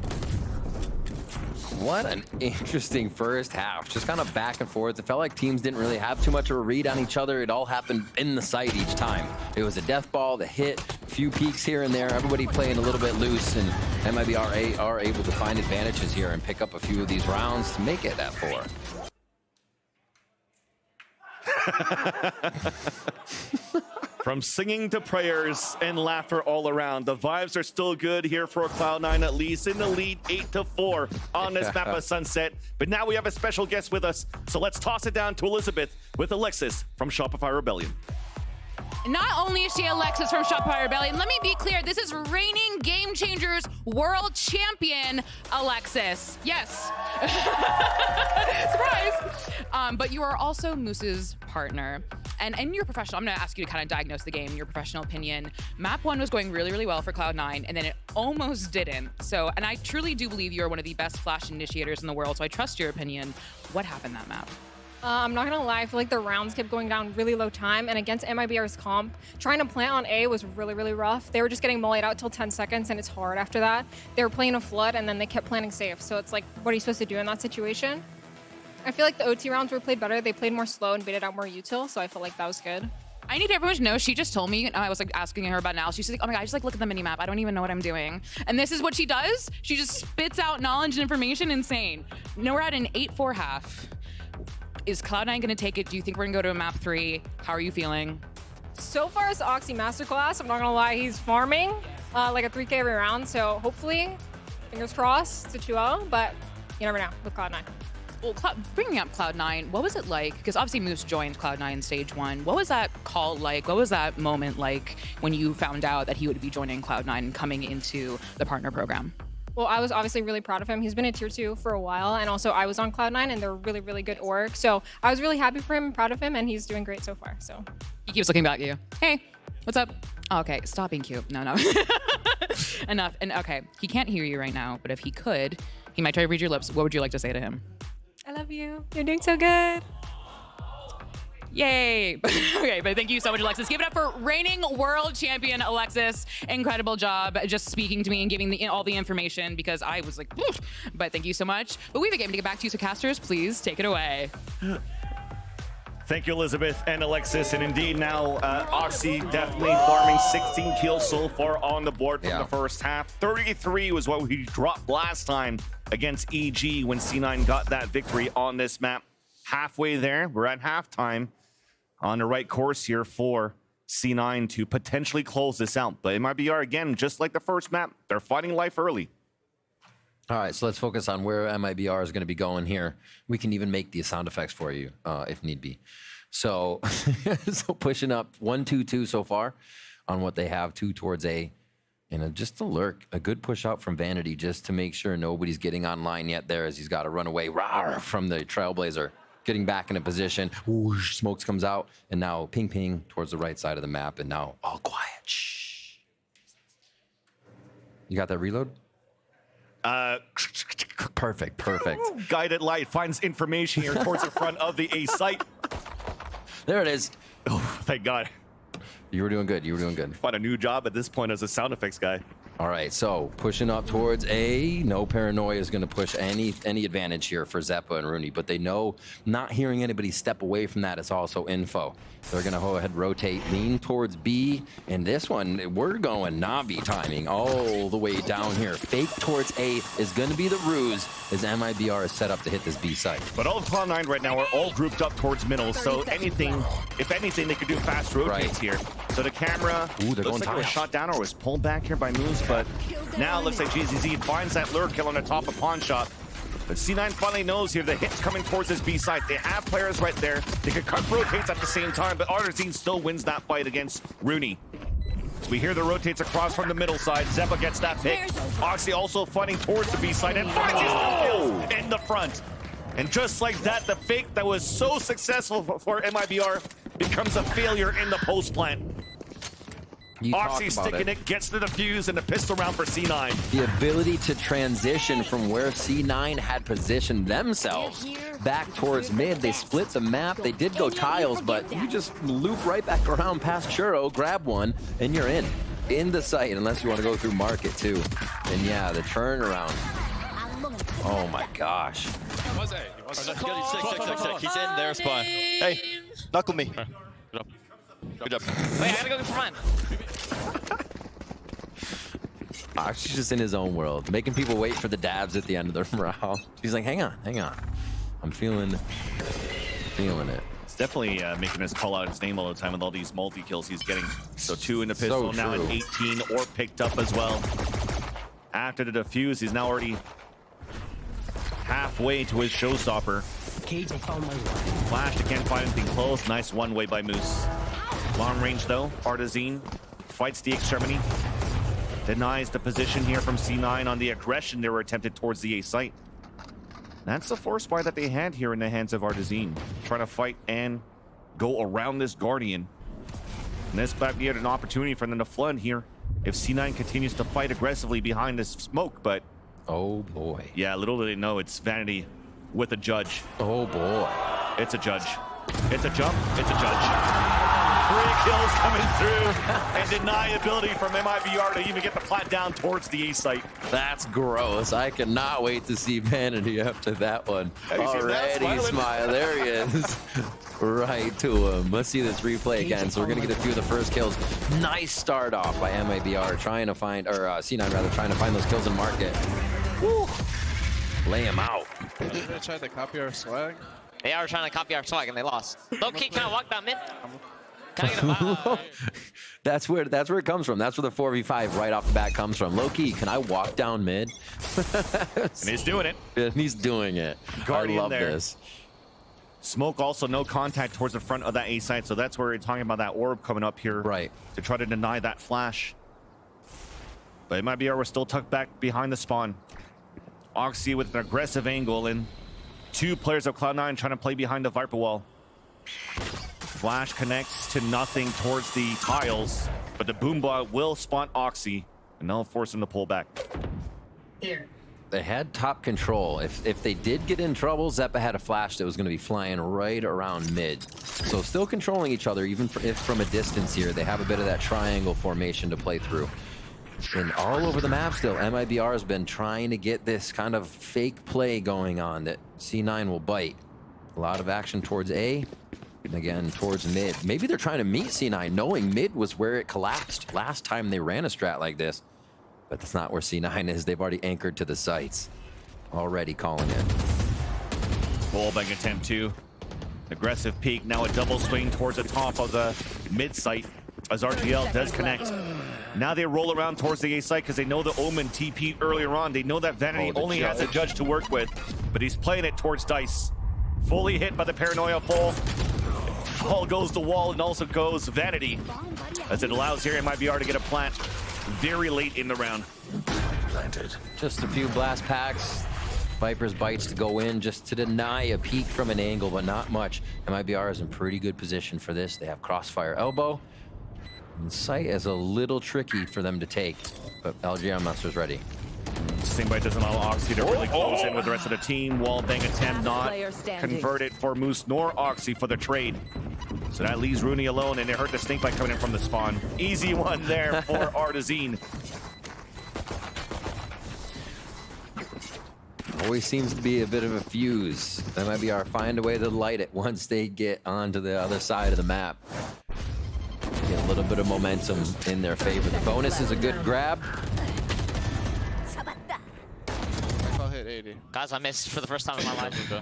What an interesting first half. Just kind of back and forth. It felt like teams didn't really have too much of a read on each other. It all happened in the site each time. It was a death ball, the hit, a few peaks here and there. Everybody playing a little bit loose, and MIBR are able to find advantages here and pick up a few of these rounds to make it that 4. From singing to prayers and laughter all around, the vibes are still good here for Cloud9, at least in the lead 8-4 on this map of Sunset. But now we have a special guest with us, so let's toss it down to Elizabeth with Alexis from Shopify Rebellion. Not only is she Alexis from Shopify Rebellion, let me be clear, this is reigning Game Changers World Champion Alexis. Yes. Surprise. But you are also Moose's partner. And in your professional, I'm going to ask you to kind of diagnose the game, your professional opinion. Map 1 was going really, really well for Cloud9, and then it almost didn't. So, and I truly do believe you are one of the best flash initiators in the world, so I trust your opinion. What happened that map? I'm not gonna lie, I feel like the rounds kept going down really low time, and against MIBR's comp, trying to plant on A was really, really rough. They were just getting mollied out till 10 seconds, and it's hard after that. They were playing a flood, and then they kept planting safe. So it's like, what are you supposed to do in that situation? I feel like the OT rounds were played better. They played more slow and baited out more util, so I felt like that was good. I need everyone to know, she just told me, and I was like asking her about now. She's like, oh my God, I just like look at the mini-map. I don't even know what I'm doing. And this is what she does. She just spits out knowledge and information. Insane. Now we're at an 8-4 half. Is Cloud9 going to take it? Do you think we're going to go to a map 3? How are you feeling? So far as the Oxy Masterclass, I'm not gonna lie, he's farming like a 3K every round. So hopefully, fingers crossed, it's a 2-0, but you never know with Cloud9. Well, bringing up Cloud9, what was it like? Because obviously Moose joined Cloud9 stage 1. What was that call like? What was that moment like when you found out that he would be joining Cloud9 and coming into the partner program? Well, I was obviously really proud of him. He's been a tier 2 for a while, and also I was on Cloud9, and they're really, really good org. So I was really happy for him and proud of him, and he's doing great so far. So he keeps looking back at you. Hey, what's up? Oh, okay, stop being cute. No. Enough. And okay, he can't hear you right now, but if he could, he might try to read your lips. What would you like to say to him? I love you. You're doing so good. Yay. Okay, but thank you so much, Alexis. Give it up for reigning world champion Alexis. Incredible job just speaking to me and giving all the information, because I was like, oof. But thank you so much. But we have a game to get back to you, so casters, please take it away. Thank you, Elizabeth and Alexis. And indeed now, Oxy definitely farming 16 kills so far on the board from the first half. 33 was what we dropped last time against EG when C9 got that victory on this map. Halfway there, we're at halftime. On the right course here for C9 to potentially close this out. But MIBR, again, just like the first map, they're fighting life early. All right, so let's focus on where MIBR is going to be going here. We can even make the sound effects for you if need be. So, so pushing up 1-2-2 so far on what they have, 2 towards A. And just a lurk, a good push out from Vanity just to make sure nobody's getting online yet there, as he's got to run away from the Trailblazer. Getting back in a position, whoosh, smokes comes out, and now ping ping towards the right side of the map, and now all quiet. Shh. You got that reload? Perfect. Guided light finds information here towards the front of the A site. There it is. Oh, thank God. You were doing good. Find a new job at this point as a sound effects guy. All right, so pushing up towards A. No paranoia is going to push any advantage here for Zeppa and Rooney, but they know not hearing anybody step away from that is also info. They're going to go ahead, rotate, lean towards B. And this one, we're going Navi timing all the way down here. Fake towards A is going to be the ruse as MIBR is set up to hit this B site. But all of Cloud9 right now are all grouped up towards middle, so anything, if anything, they could do fast rotates here. So the camera looks like it was shot down or was pulled back here by Moose, but now it looks like GZZ finds that lure kill on the top of Pawn Shop. But C9 finally knows here the hit's coming towards this B side. They have players right there. They could cut rotates at the same time, but Artazine still wins that fight against Rooney. So we hear the rotates across from the middle side. Zeppa gets that pick. Oxy also fighting towards the B side and finds his own kill in the front. And just like that, the fake that was so successful for MIBR becomes a failure in the post plant. Oxy sticking it, gets to the fuse and the pistol round for C9. The ability to transition from where C9 had positioned themselves back towards mid. They split the map. They did go tiles, but you just loop right back around past Churro, grab one, and you're in the site, unless you want to go through market too. And yeah, the turnaround. Oh my gosh. He's in their spot. Hey, knuckle me. Good job. Good job. Wait, I gotta go get for mine. She's just in his own world, making people wait for the dabs at the end of the round. She's like, hang on. I'm feeling it. It's definitely making us call out his name all the time with all these multi-kills he's getting. So 2 in the pistol, now an 18 or picked up as well. After the defuse, he's now already halfway to his showstopper. Flash, can't find anything close. Nice one-way by Moose. Long range though, Artazine fights the extremity. Denies the position here from C9 on the aggression they were attempted towards the A site. That's the force buy that they had here in the hands of Artazine. Trying to fight and go around this Guardian. And this might be an opportunity for them to flood here if C9 continues to fight aggressively behind this smoke, but... Oh boy. Yeah, little do they know it's Vanity with a judge. Oh boy. It's a judge. It's a jump. It's a judge. 3 kills coming through and deniability from MIBR to even get the plat down towards the A site. That's gross. I cannot wait to see Vanity after that one. Already smile. There he is. Right to him. Let's see this replay again. So we're going to get a few of the first kills. Nice start off by MIBR trying to find, or C9 rather, trying to find those kills in market. Woo. Lay him out. They tried to copy our swag. They are trying to copy our swag and they lost. Low key, can I walk down mid? Can I get a That's where it comes from. That's where the 4v5 right off the bat comes from. Low key, can I walk down mid? And he's doing it. And he's doing it. Guardian I love there. this. Smoke also no contact towards the front of that A site, so that's where you're talking about that orb coming up here. Right. To try to deny that flash. But it might be we're still tucked back behind the spawn. Oxy with an aggressive angle and 2 players of Cloud9 trying to play behind the Viper wall. Flash connects to nothing towards the tiles, but the Boombot will spawn Oxy and they'll force him to pull back. Here. They had top control. If they did get in trouble, Zeppa had a flash that was going to be flying right around mid. So still controlling each other, even if from a distance here. They have a bit of that triangle formation to play through. And all over the map still, MIBR has been trying to get this kind of fake play going on that C9 will bite. A lot of action towards A, and again towards mid. Maybe they're trying to meet C9, knowing mid was where it collapsed last time they ran a strat like this. But that's not where C9 is. They've already anchored to the sites. Already calling it. Wallbang attempt 2. Aggressive peek, now a double swing towards the top of the mid site as RGL does connect. Now they roll around towards the A site because they know the Omen TP'd earlier on. They know that Vanity only has a judge to work with, but he's playing it towards Dice. Fully hit by the Paranoia fall. Fall goes the wall and also goes Vanity as it allows here MIBR to get a plant very late in the round. Planted. Just a few blast packs. Viper's bites to go in just to deny a peek from an angle, but not much. MIBR is in pretty good position for this. They have crossfire elbow. And sight is a little tricky for them to take, but LGR Master's ready. Same bite doesn't allow Oxy to really close in with the rest of the team. Wallbang attempt not converted for Moose nor Oxy for the trade. So that leaves Rooney alone, and they hurt the snake bite coming in from the spawn. Easy one there for Artazine. Always seems to be a bit of a fuse. That might be our find a way to light it once they get onto the other side of the map. Get a little bit of momentum in their favor. The bonus is a good grab. I'll hit 80. Guys, I missed for the first time in my life.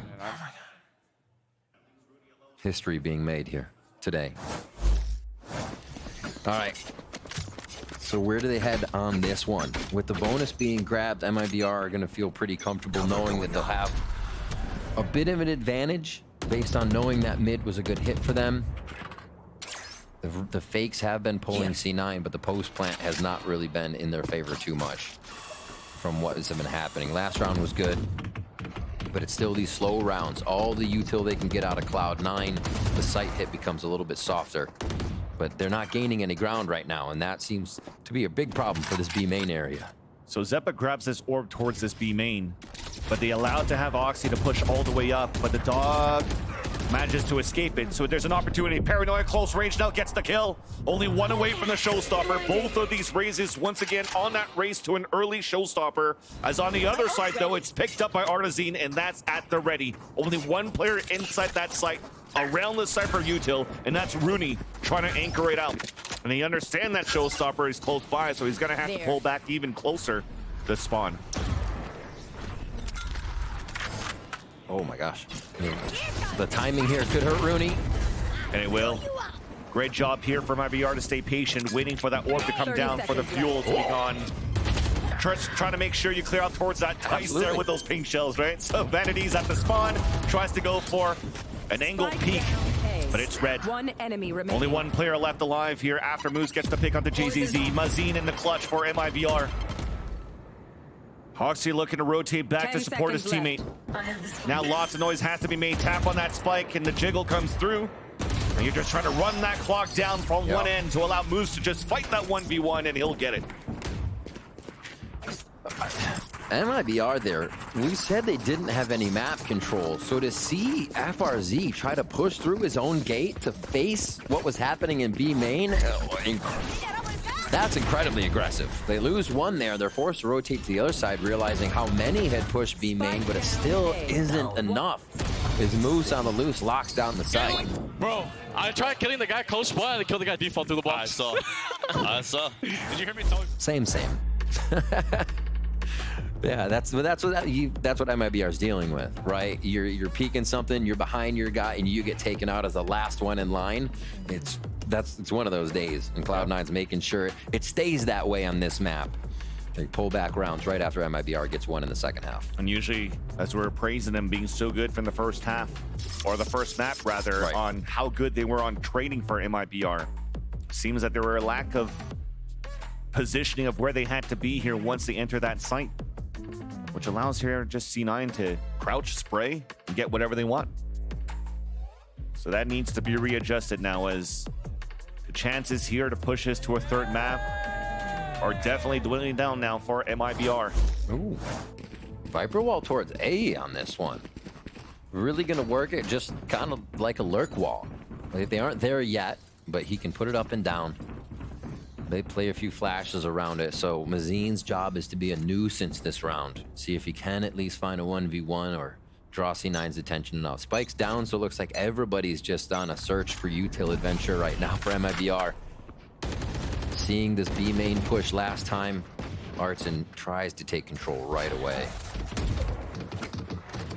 History being made here today. All right. So where do they head on this one? With the bonus being grabbed, MIBR are going to feel pretty comfortable knowing that they'll have a bit of an advantage based on knowing that mid was a good hit for them. The fakes have been pulling C9, but the post plant has not really been in their favor too much from what has been happening. Last round was good, but it's still these slow rounds. All the util they can get out of Cloud9, the site hit becomes a little bit softer. But they're not gaining any ground right now, and that seems to be a big problem for this B main area. So Zeppa grabs this orb towards this B main, but they allow to have Oxy to push all the way up, but the dog manages to escape it. So there's an opportunity. Paranoia close range now gets the kill. Only one away from the showstopper. Both of these raises once again on that race to an early showstopper. As on the other side, though, it's picked up by Artazine, and that's at the ready. Only one player inside that site around the Cypher util, and that's Rooney trying to anchor it out. And they understand that showstopper is close by, so he's going to have to pull back even closer to spawn. Oh my gosh. The timing here could hurt Rooney. And it will. Great job here for MIBR to stay patient, waiting for that orb to come down, for the fuel to be gone. Trying to make sure you clear out towards that ice there with those pink shells, right? So Vanity's at the spawn, tries to go for an angled peek, but it's red. One enemy remaining. Only one player left alive here after Moose gets the pick on the JZZ. Mazine in the clutch for MIBR. Hoxie looking to rotate back to support his teammate. Now lots of noise has to be made. Tap on that spike and the jiggle comes through. And you're just trying to run that clock down from one end to allow Moose to just fight that 1v1 and he'll get it. MIBR there, we said they didn't have any map control, so to see FRZ try to push through his own gate to face what was happening in B main, that's incredibly aggressive. They lose one there, they're forced to rotate to the other side, realizing how many had pushed B main, but it still isn't enough. His Moose on the loose locks down the site. Bro, I tried killing the guy close by and I killed the guy default through the box. I saw. I saw. Did you hear me tell you? Same. Yeah, that's what MIBR is dealing with, right? You're peeking something, you're behind your guy, and you get taken out as the last one in line. It's one of those days, and Cloud9's making sure it stays that way on this map. They pull back rounds right after MIBR gets one in the second half. And usually, as we're praising them being so good from the first half, or the first map rather, right, on how good they were on trading for MIBR, seems that there were a lack of positioning of where they had to be here once they enter that site, which allows here just C9 to crouch, spray, and get whatever they want. So that needs to be readjusted now, as the chances here to push us to a third map are definitely dwindling down now for MIBR. Ooh, Viper wall towards A on this one. Really gonna work it just kind of like a lurk wall. Like they aren't there yet, but he can put it up and down. They play a few flashes around it, so Mazine's job is to be a nuisance this round. See if he can at least find a 1v1 or draw C9's attention enough. Spike's down, so it looks like everybody's just on a search for util adventure right now for MIBR. Seeing this B main push last time, Artson tries to take control right away.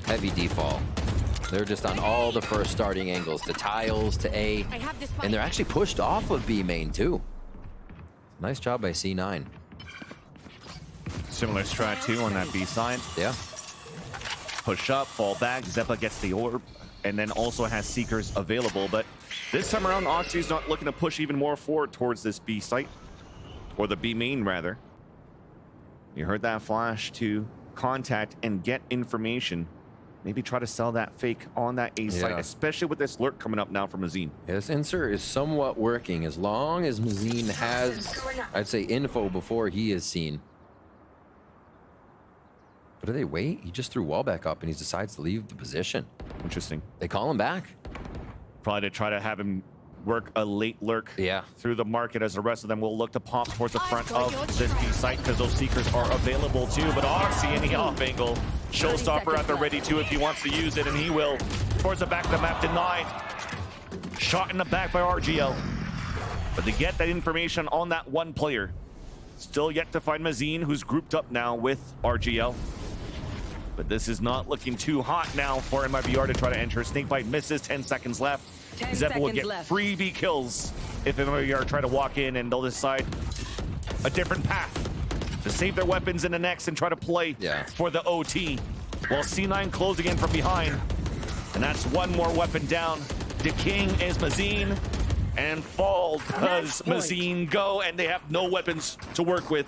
Heavy default. They're just on all the first starting angles, to tiles, to A, and they're actually pushed off of B main too. Nice job by C9. Similar strat too on that B side. Yeah. Push up, fall back, Zeppa gets the orb, and then also has Seekers available. But this time around, Oxy's not looking to push even more forward towards this B site, or the B main rather. You heard that flash to contact and get information. Maybe try to sell that fake on that A site, especially with this lurk coming up now from Mazine. Yeah, this insert is somewhat working as long as Mazine has, I'd say, info before he is seen. But do they wait? He just threw wall back up and he decides to leave the position. Interesting. They call him back. Probably to try to have him work a late lurk through the market as the rest of them will look to pop towards the front of this B site because those Seekers are available too. But Oxy in the off angle. Showstopper at the ready too if he wants to use it, and he will. Towards the back of the map, denied. Shot in the back by RGL. But to get that information on that one player, still yet to find Mazine, who's grouped up now with RGL. But this is not looking too hot now for MIBR to try to enter. Snakebite misses, 10 seconds left. Zepp will get freebie kills if MIBR try to walk in, and they'll decide a different path to save their weapons in the next and try to play for the OT. While C9 closing in from behind. And that's one more weapon down. The king is Mazine. And Fall does Mazine go, and they have no weapons to work with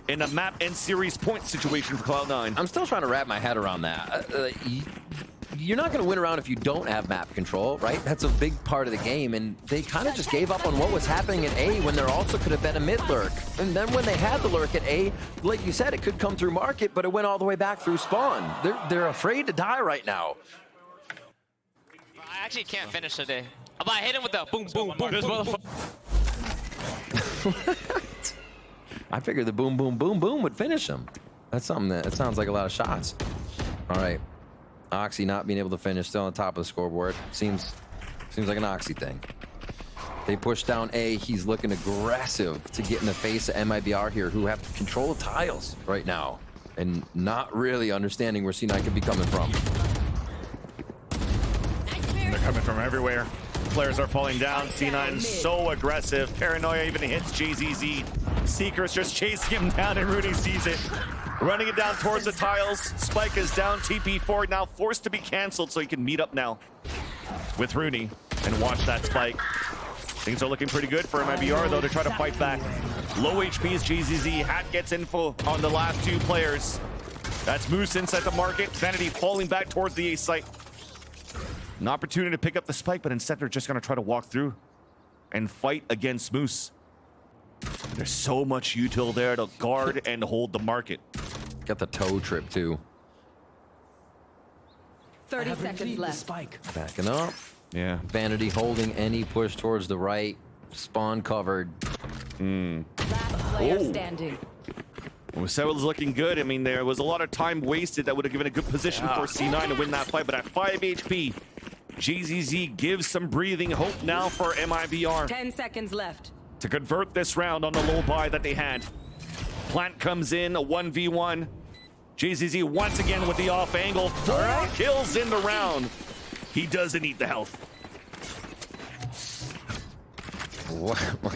in a map and series point situation for Cloud9. I'm still trying to wrap my head around that. You're not going to win around if you don't have map control, right? That's a big part of the game, and they kind of just gave up on what was happening at A when there also could have been a mid lurk. And then when they had the lurk at A, like you said, it could come through market, but it went all the way back through spawn. They're afraid to die right now. I actually can't finish today. I'm about to hit him with the boom, boom, boom, boom. I figured the boom, boom, boom, boom would finish him. That's something that sounds like a lot of shots. All right. Oxy not being able to finish, still on the top of the scoreboard. Seems like an Oxy thing. They push down A. He's looking aggressive to get in the face of MIBR here, who have control of tiles right now and not really understanding where C9 could be coming from. They're coming from everywhere. Players are falling down. C9 so aggressive. Paranoia even hits JZZ. Seekers just chasing him down, and Rooney sees it. Running it down towards the tiles. Spike is down. TP4 now forced to be canceled so he can meet up now with Rooney and watch that spike. Things are looking pretty good for MIBR, though, to try to fight back. Low HP is JZZ. Hat gets info on the last two players. That's Moose inside the market. Vanity falling back towards the A site. An opportunity to pick up the spike, but instead they're just going to try to walk through and fight against Moose. There's so much util there to guard and hold the market. Got the toe trip, too. 30 seconds left. Spike. Backing up. Yeah. Vanity holding any push towards the right. Spawn covered. Last player standing. Musel was looking good. I mean, there was a lot of time wasted that would have given a good position for C9 to win that fight, but at 5 HP, JZZ gives some breathing hope now for MIBR. 10 seconds left. To convert this round on the low buy that they had. Plant comes in, a 1v1. JZZ once again with the off angle. 4 kills in the round. He doesn't eat the health.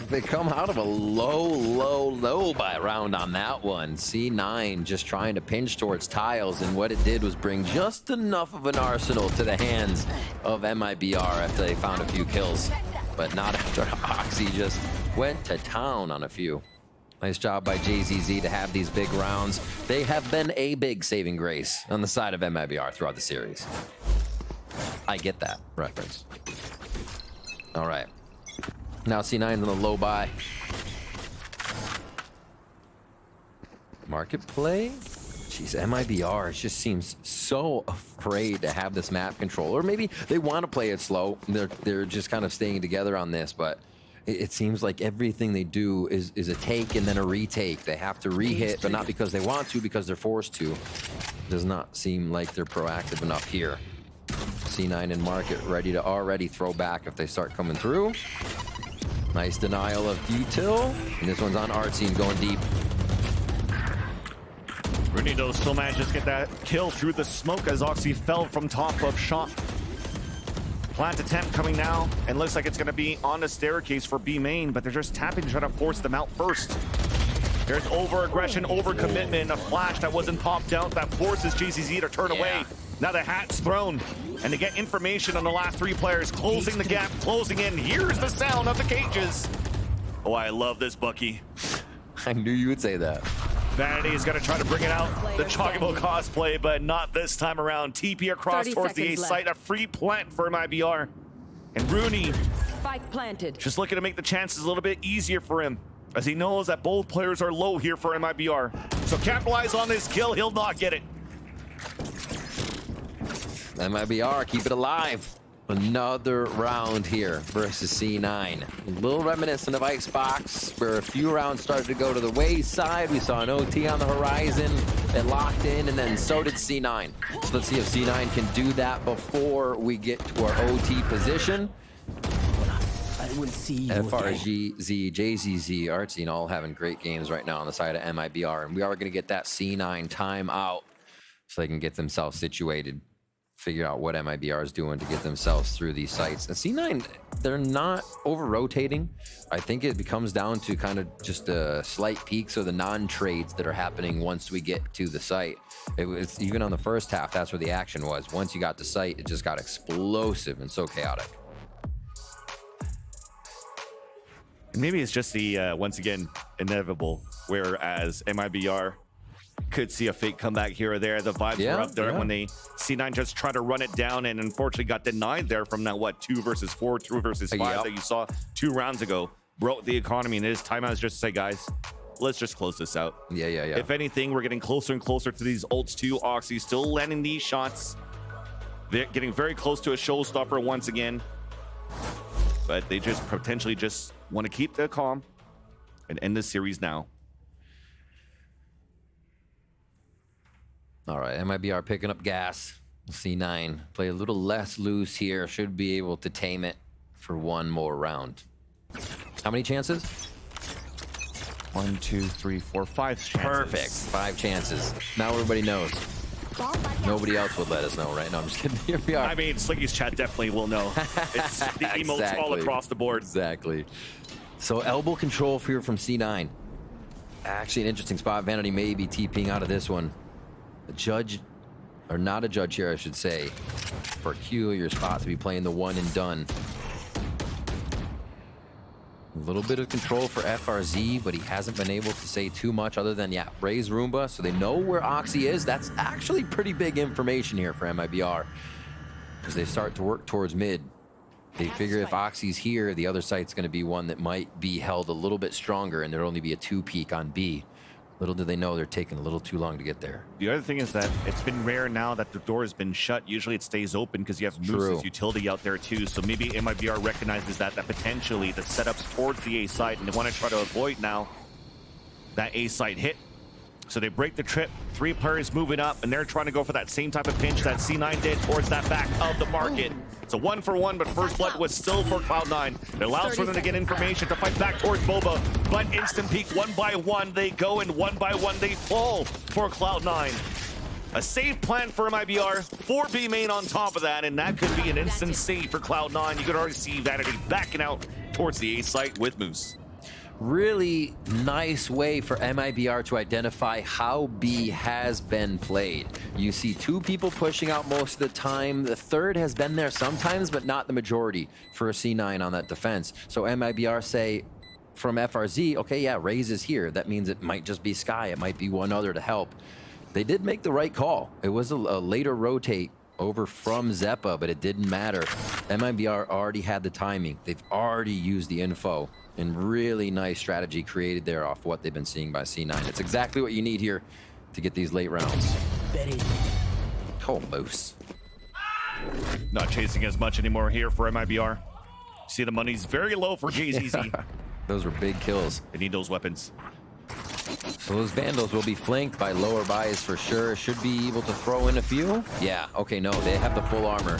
They come out of a low buy round on that one. C9 just trying to pinch towards tiles, and what it did was bring just enough of an arsenal to the hands of MIBR after they found a few kills, but not after Oxy just went to town on a few. Nice job by JZZ to have these big rounds. They have been a big saving grace on the side of MIBR throughout the series. I get that reference. All right. Now C9's on the low buy. Market play? Jeez, MIBR just seems so afraid to have this map control. Or maybe they want to play it slow. They're just kind of staying together on this, but it seems like everything they do is a take and then a retake. They have to re-hit, but not because they want to, because they're forced to. Does not seem like they're proactive enough here. C9 in market ready to already throw back if they start coming through. Nice denial of detail. And this one's on Artsy and going deep. Rooney, though, still manages to get that kill through the smoke as Oxy fell from top of shot. Plant attempt coming now, and looks like it's going to be on the staircase for B main, but they're just tapping to try to force them out first. There's over-aggression, over-commitment, a flash that wasn't popped out that forces JZZ to turn away. Now the hat's thrown, and they get information on the last 3 players, closing the gap, closing in. Here's the sound of the cages. Oh, I love this, Bucky. I knew you would say that. Vanity is going to try to bring it out, the Chocobo cosplay, but not this time around. TP across towards the A site, a free plant for MIBR. And Rooney, spike planted. Just looking to make the chances a little bit easier for him, as he knows that both players are low here for MIBR. So capitalize on this kill, he'll not get it. MIBR, keep it alive. Another round here versus C9. A little reminiscent of Icebox, where a few rounds started to go to the wayside. We saw an OT on the horizon. It locked in, and then so did C9. So let's see if C9 can do that before we get to our OT position. I will see you FRGZ, JZZ, Artsy, all having great games right now on the side of MIBR. And we are going to get that C9 time out so they can get themselves situated. Figure out what MIBR is doing to get themselves through these sites. And C9, they're not over-rotating. I think it comes down to kind of just the slight peaks or the non-trades that are happening once we get to the site. It was even on the first half, that's where the action was. Once you got to site, it just got explosive and so chaotic. Maybe it's just the, once again, inevitable, whereas MIBR could see a fake comeback here or there. The vibes were up there when they C9 just tried to run it down and unfortunately got denied there from that, what, 2 versus 4, 2 versus 5 that you saw 2 rounds ago. Broke the economy, and it is timeout just to say, guys, let's just close this out. Yeah. If anything, we're getting closer and closer to these ults too. Oxy still landing these shots. They're getting very close to a showstopper once again. But they just potentially just want to keep their calm and end this series now. All right, MIBR picking up gas. C9 play a little less loose here. Should be able to tame it for one more round. How many chances? 1, 2, 3, 4, 5 chances. Perfect. 5 chances. Now everybody knows. Nobody else would let us know, right? No, I'm just kidding. Here we are. I mean, Slicky's chat definitely will know. It's the emotes all across the board. Exactly. So elbow control here from C9. Actually, an interesting spot. Vanity may be TPing out of this one. A judge, or not a judge here, I should say. Peculiar spot to be playing the one and done. A little bit of control for FRZ, but he hasn't been able to say too much other than, raise Roomba, so they know where Oxy is. That's actually pretty big information here for MIBR. As they start to work towards mid, they figure if Oxy's here, the other site's going to be one that might be held a little bit stronger, and there'll only be a 2 peak on B. Little do they know they're taking a little too long to get there. The other thing is that it's been rare now that the door has been shut. Usually it stays open because you have Moose's utility out there too. So maybe MIBR recognizes that potentially the setup's towards the A site, and they want to try to avoid now that A site hit. So they break the trip. 3 players moving up, and they're trying to go for that same type of pinch that C9 did towards that back of the market. It's a 1-for-1, but first blood was still for Cloud9. It allows for them to get information to fight back towards Boba, but instant peek 1 by 1 they go, and 1 by 1 they fall for Cloud9. A safe plan for MIBR, 4 B main on top of that, and that could be an instant save for Cloud9. You could already see Vanity backing out towards the A site with Moose. Really nice way for MIBR to identify how B has been played. You see 2 people pushing out most of the time. The third has been there sometimes, but not the majority for a C9 on that defense. So MIBR say from FRZ, okay, Raze is here. That means it might just be Sky. It might be one other to help. They did make the right call. It was a later rotate over from Zeppa, but it didn't matter. MIBR already had the timing. They've already used the info, and really nice strategy created there off what they've been seeing by C9. It's exactly what you need here to get these late rounds. Oh, Moose. Not chasing as much anymore here for MIBR. See, the money's very low for JZZ. Those were big kills. They need those weapons. So those Vandals will be flanked by lower buys for sure. Should be able to throw in a few. Yeah, okay, no, they have the full armor.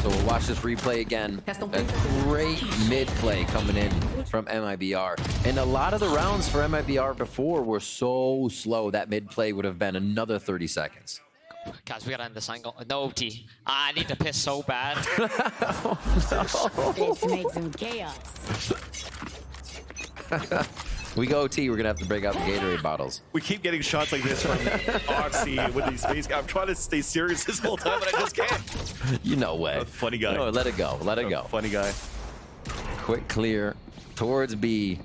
So we'll watch this replay again. A great mid play coming in from MIBR. And a lot of the rounds for MIBR before were so slow that mid play would have been another 30 seconds. Guys, we gotta end this angle. No OT. I need to piss so bad. Let's make some chaos. We go OT, we're gonna have to break out the Gatorade bottles. We keep getting shots like this from Oxy with these face. I'm trying to stay serious this whole time, but I just can't. You know way. A funny guy. No, let it go. Let it go. Funny guy. Quick clear towards B.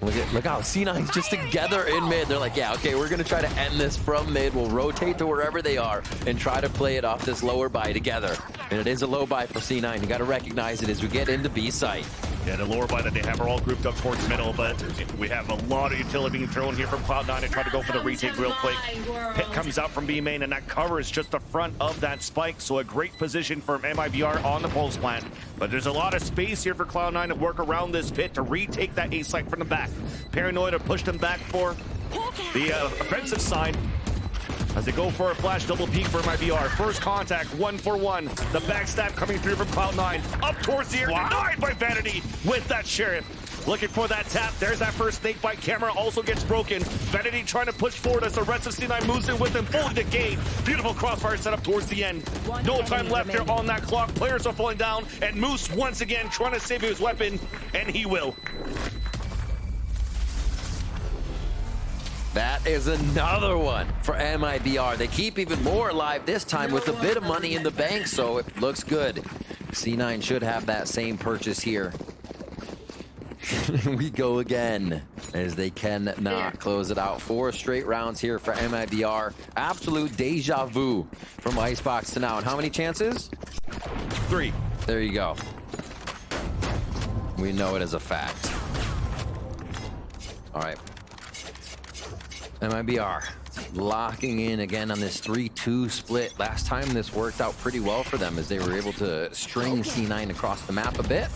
Look how C9's just together in mid. They're like, yeah, okay, we're gonna try to end this from mid. We'll rotate to wherever they are and try to play it off this lower buy together. And it is a low buy for C9. You gotta recognize it as we get into B site. Yeah, the lower buy that they have are all grouped up towards middle, but we have a lot of utility being thrown here from Cloud9 to try to go for the retake real quick. Pit comes out from B main, and that covers just the front of that spike, so a great position for MIBR on the pulse plant. But there's a lot of space here for Cloud9 to work around this pit to retake that A site from the back. Paranoid have pushed them back for the offensive side as they go for a flash double peek for MIBR. First contact, 1-for-1. The backstab coming through from Cloud9. Up towards the air, denied by Vanity with that Sheriff. Looking for that tap. There's that first snake bite. Camera also gets broken. Vanity trying to push forward as the rest of C9 moves in with him. Fully negate. Beautiful crossfire set up towards the end. No time left here on that clock. Players are falling down, and Moose once again trying to save his weapon, and he will. That is another one for MIBR. They keep even more alive this time with a bit of money in the bank, so it looks good. C9 should have that same purchase here. We go again as they cannot close it out. 4 straight rounds here for MIBR. Absolute deja vu from Icebox to now. And how many chances? 3. There you go. We know it as a fact. All right. MIBR locking in again on this 3-2 split. Last time this worked out pretty well for them as they were able to string C9 across the map a bit.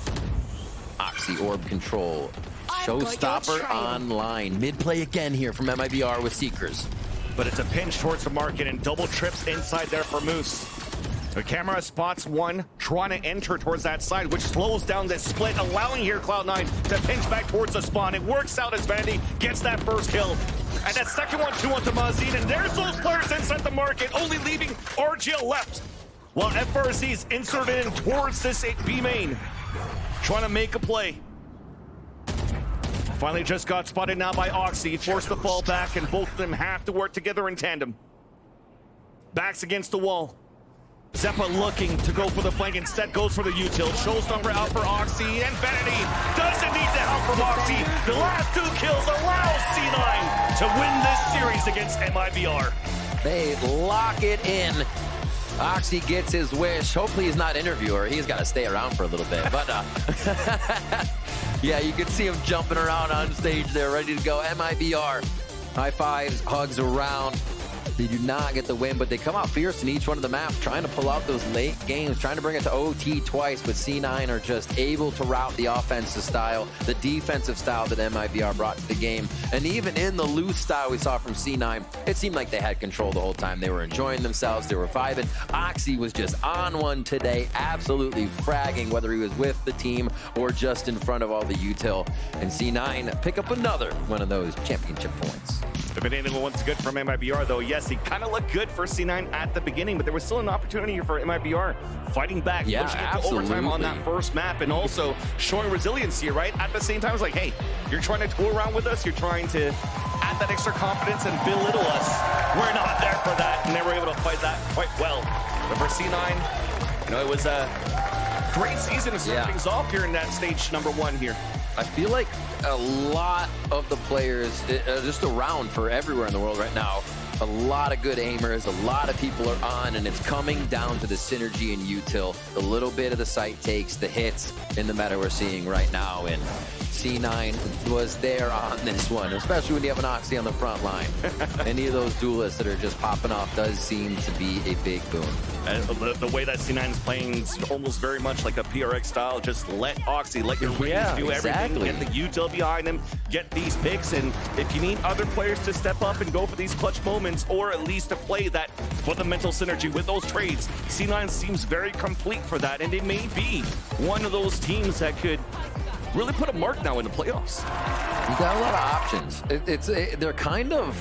Oxy orb control. Showstopper online. Mid-play again here from MIBR with Seekers. But it's a pinch towards the market and double trips inside there for Moose. The camera spots one trying to enter towards that side, which slows down this split, allowing here Cloud9 to pinch back towards the spawn. It works out as Vandy gets that first kill. And that second one, 2 onto Mazin, and there's those players inside the market, only leaving RGL left. While FRC's inserted in towards this B main, trying to make a play. Finally just got spotted now by Oxy, forced to fall back, and both of them have to work together in tandem. Backs against the wall. Zeppa looking to go for the flank, instead goes for the util. Showstopper out for Oxy, and Vanity doesn't need the help from Oxy. The last 2 kills allows C9 to win this series against MIBR. They lock it in. Oxy gets his wish. Hopefully he's not interviewer. He's got to stay around for a little bit. But yeah, you can see him jumping around on stage there, ready to go. MIBR, high fives, hugs around. They do not get the win, but they come out fierce in each one of the maps, trying to pull out those late games, trying to bring it to OT twice, but C9 are just able to route the offensive style, the defensive style that MIBR brought to the game. And even in the loose style we saw from C9, it seemed like they had control the whole time. They were enjoying themselves, they were vibing. Oxy was just on one today, absolutely fragging, whether he was with the team or just in front of all the util. And C9 pick up another one of those championship points. If anything once good from MIBR, though, yes, he kind of looked good for C9 at the beginning, but there was still an opportunity for MIBR fighting back, pushing it to overtime on that first map, and also showing resilience here, right? At the same time, it's like, hey, you're trying to tool around with us, you're trying to add that extra confidence and belittle us. We're not there for that, and they were able to fight that quite well. But for C9, you know, it was a great season to start things off here in that stage number 1 here. I feel like a lot of the players, just around for everywhere in the world right now, a lot of good aimers, a lot of people are on, and it's coming down to the synergy and util. The little bit of the site takes, the hits in the meta we're seeing right now, and C9 was there on this one, especially when you have an Oxy on the front line. Any of those duelists that are just popping off does seem to be a big boon. And the way that C9 is playing is almost very much like a PRX style. Just let Oxy, let your rings do everything. Get the util behind them, get these picks, and if you need other players to step up and go for these clutch moments, or at least to play that fundamental synergy with those trades, C9 seems very complete for that, and it may be one of those teams that could really put a mark now in the playoffs. You got a lot of options. They're kind of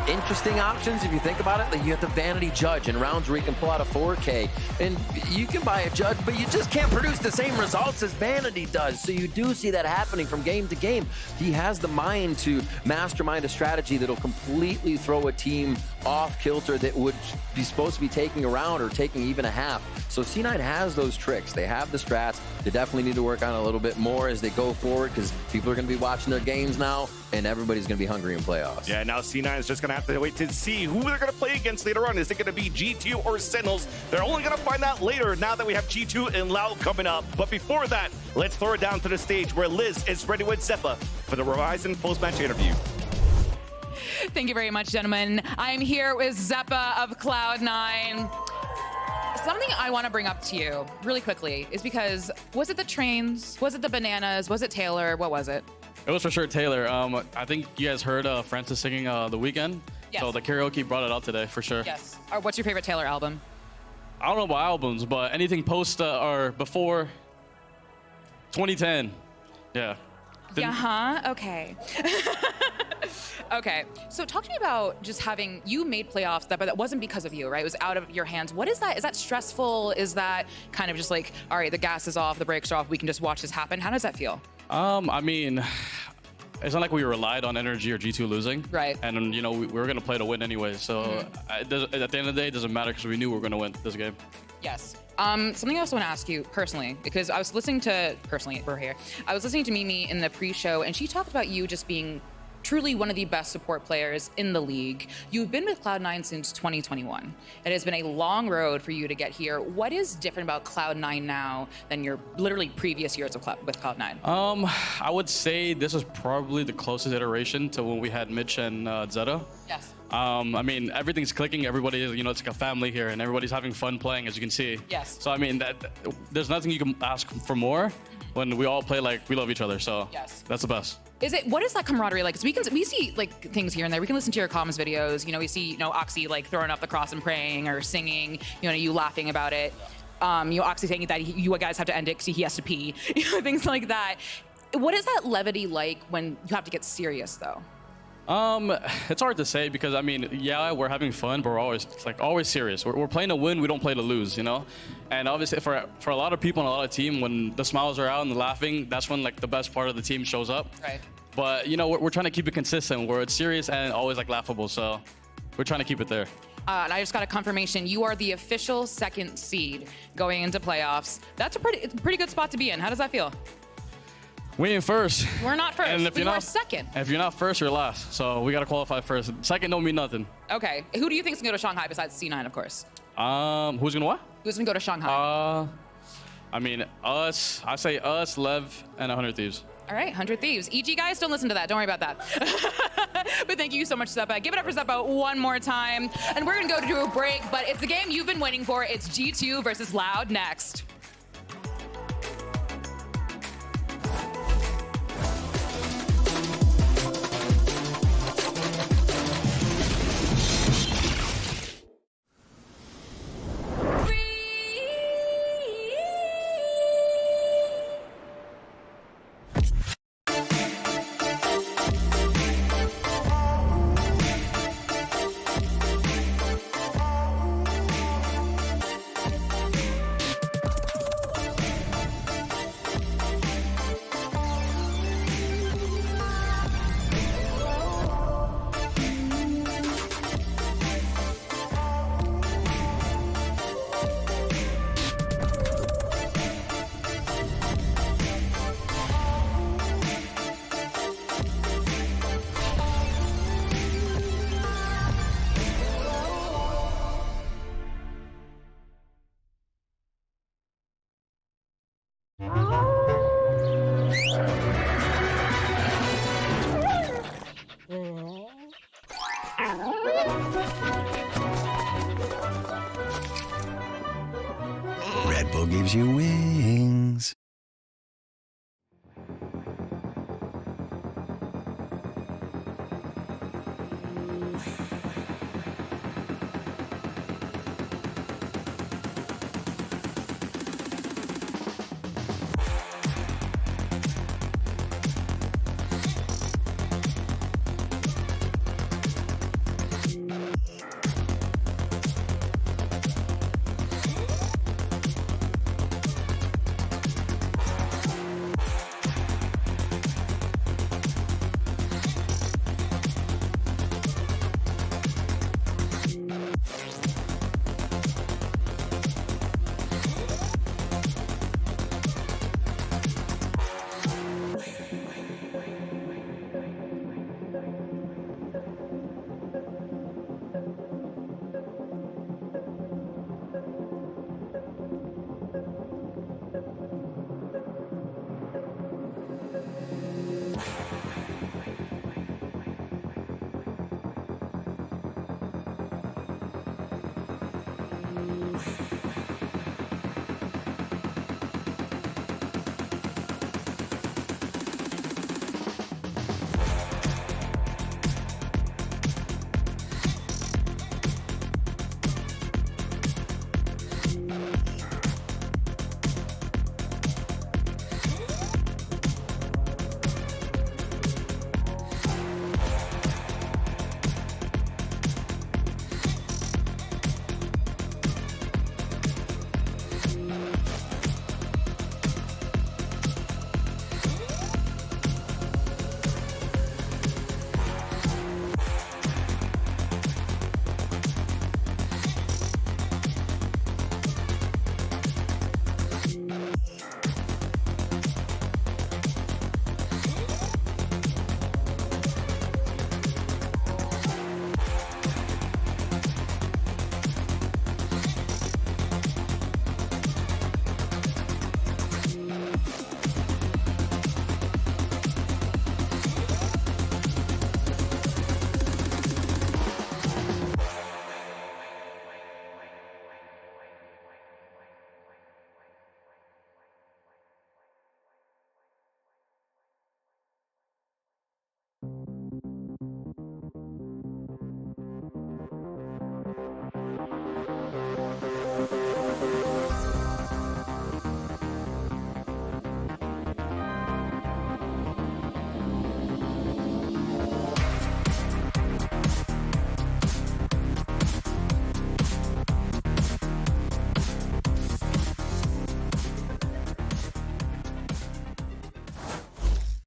interesting options if you think about it. Like, you have the Vanity Judge in rounds where you can pull out a 4K, and you can buy a Judge, but you just can't produce the same results as Vanity does. So you do see that happening from game to game. He has the mind to mastermind a strategy that'll completely throw a team off kilter that would be supposed to be taking a round or taking even a half. So C9 has those tricks. They have the strats. They definitely need to work on it a little bit more as they go forward, because people are going to be watching their games games now, and everybody's going to be hungry in playoffs. Yeah, now C9 is just going to have to wait to see who they're going to play against later on. Is it going to be G2 or Sentinels? They're only going to find out later now that we have G2 and Loud coming up. But before that, let's throw it down to the stage where Liz is ready with Zeppa for the Horizon post-match interview. Thank you very much, gentlemen. I'm here with Zeppa of Cloud9. Something I want to bring up to you really quickly is because, was it the trains? Was it the bananas? Was it Taylor? What was it? It was for sure Taylor. I think you guys heard Francis singing The Weeknd. Yes. So the karaoke brought it out today, for sure. Yes. What's your favorite Taylor album? I don't know about albums, but anything post or before 2010. Yeah. Okay. Okay, so talk to me about just having, you made playoffs, but that wasn't because of you, right? It was out of your hands. What is that? Is that stressful? Is that kind of just like, all right, the gas is off, the brakes are off, we can just watch this happen? How does that feel? I mean, it's not like we relied on Energy or G2 losing. Right. And, you know, we were going to play to win anyway. So at the end of the day, it doesn't matter because we knew we were going to win this game. Yes. Something I also want to ask you personally, because I was listening to, we're here. I was listening to Mimi in the pre-show, and she talked about you just being truly one of the best support players in the league. You've been with Cloud9 since 2021. It has been a long road for you to get here. What is different about Cloud9 now than your literally previous years of with Cloud9? I would say this is probably the closest iteration to when we had Mitch and Zeta. Yes. I mean, everything's clicking. Everybody, you know, it's like a family here, and everybody's having fun playing, as you can see. Yes. So I mean, there's nothing you can ask for more when we all play like we love each other. So yes, that's the best. What is that camaraderie like? Because we see like things here and there. We can listen to your comms videos. You know, we see, you know, Oxy like throwing up the cross and praying or singing. You know, you laughing about it. You know, Oxy saying that you guys have to end it because he has to pee. You know, things like that. What is that levity like when you have to get serious though? It's hard to say because I mean, yeah, we're having fun, but we're always serious. We're playing to win. We don't play to lose, you know. And obviously, for a lot of people and a lot of team, when the smiles are out and the laughing, that's when like the best part of the team shows up. Right. But you know, we're trying to keep it consistent, where it's serious and always like laughable. So we're trying to keep it there. And I just got a confirmation. You are the official 2nd seed going into playoffs. That's a pretty good spot to be in. How does that feel? We ain't first. We're not first. And if we are 2nd. If you're not first, you're last. So we got to qualify first. 2nd don't mean nothing. Okay. Who do you think is going to go to Shanghai besides C9, of course? Who's going to what? Who's going to go to Shanghai? I mean, us. I say us, Lev, and 100 Thieves. All right, 100 Thieves. EG guys, don't listen to that. Don't worry about that. But thank you so much, Zeppa. Give it up for Zeppa one more time. And we're going to go to a break, but it's the game you've been waiting for. It's G2 versus Loud next. Red Bull gives you wings.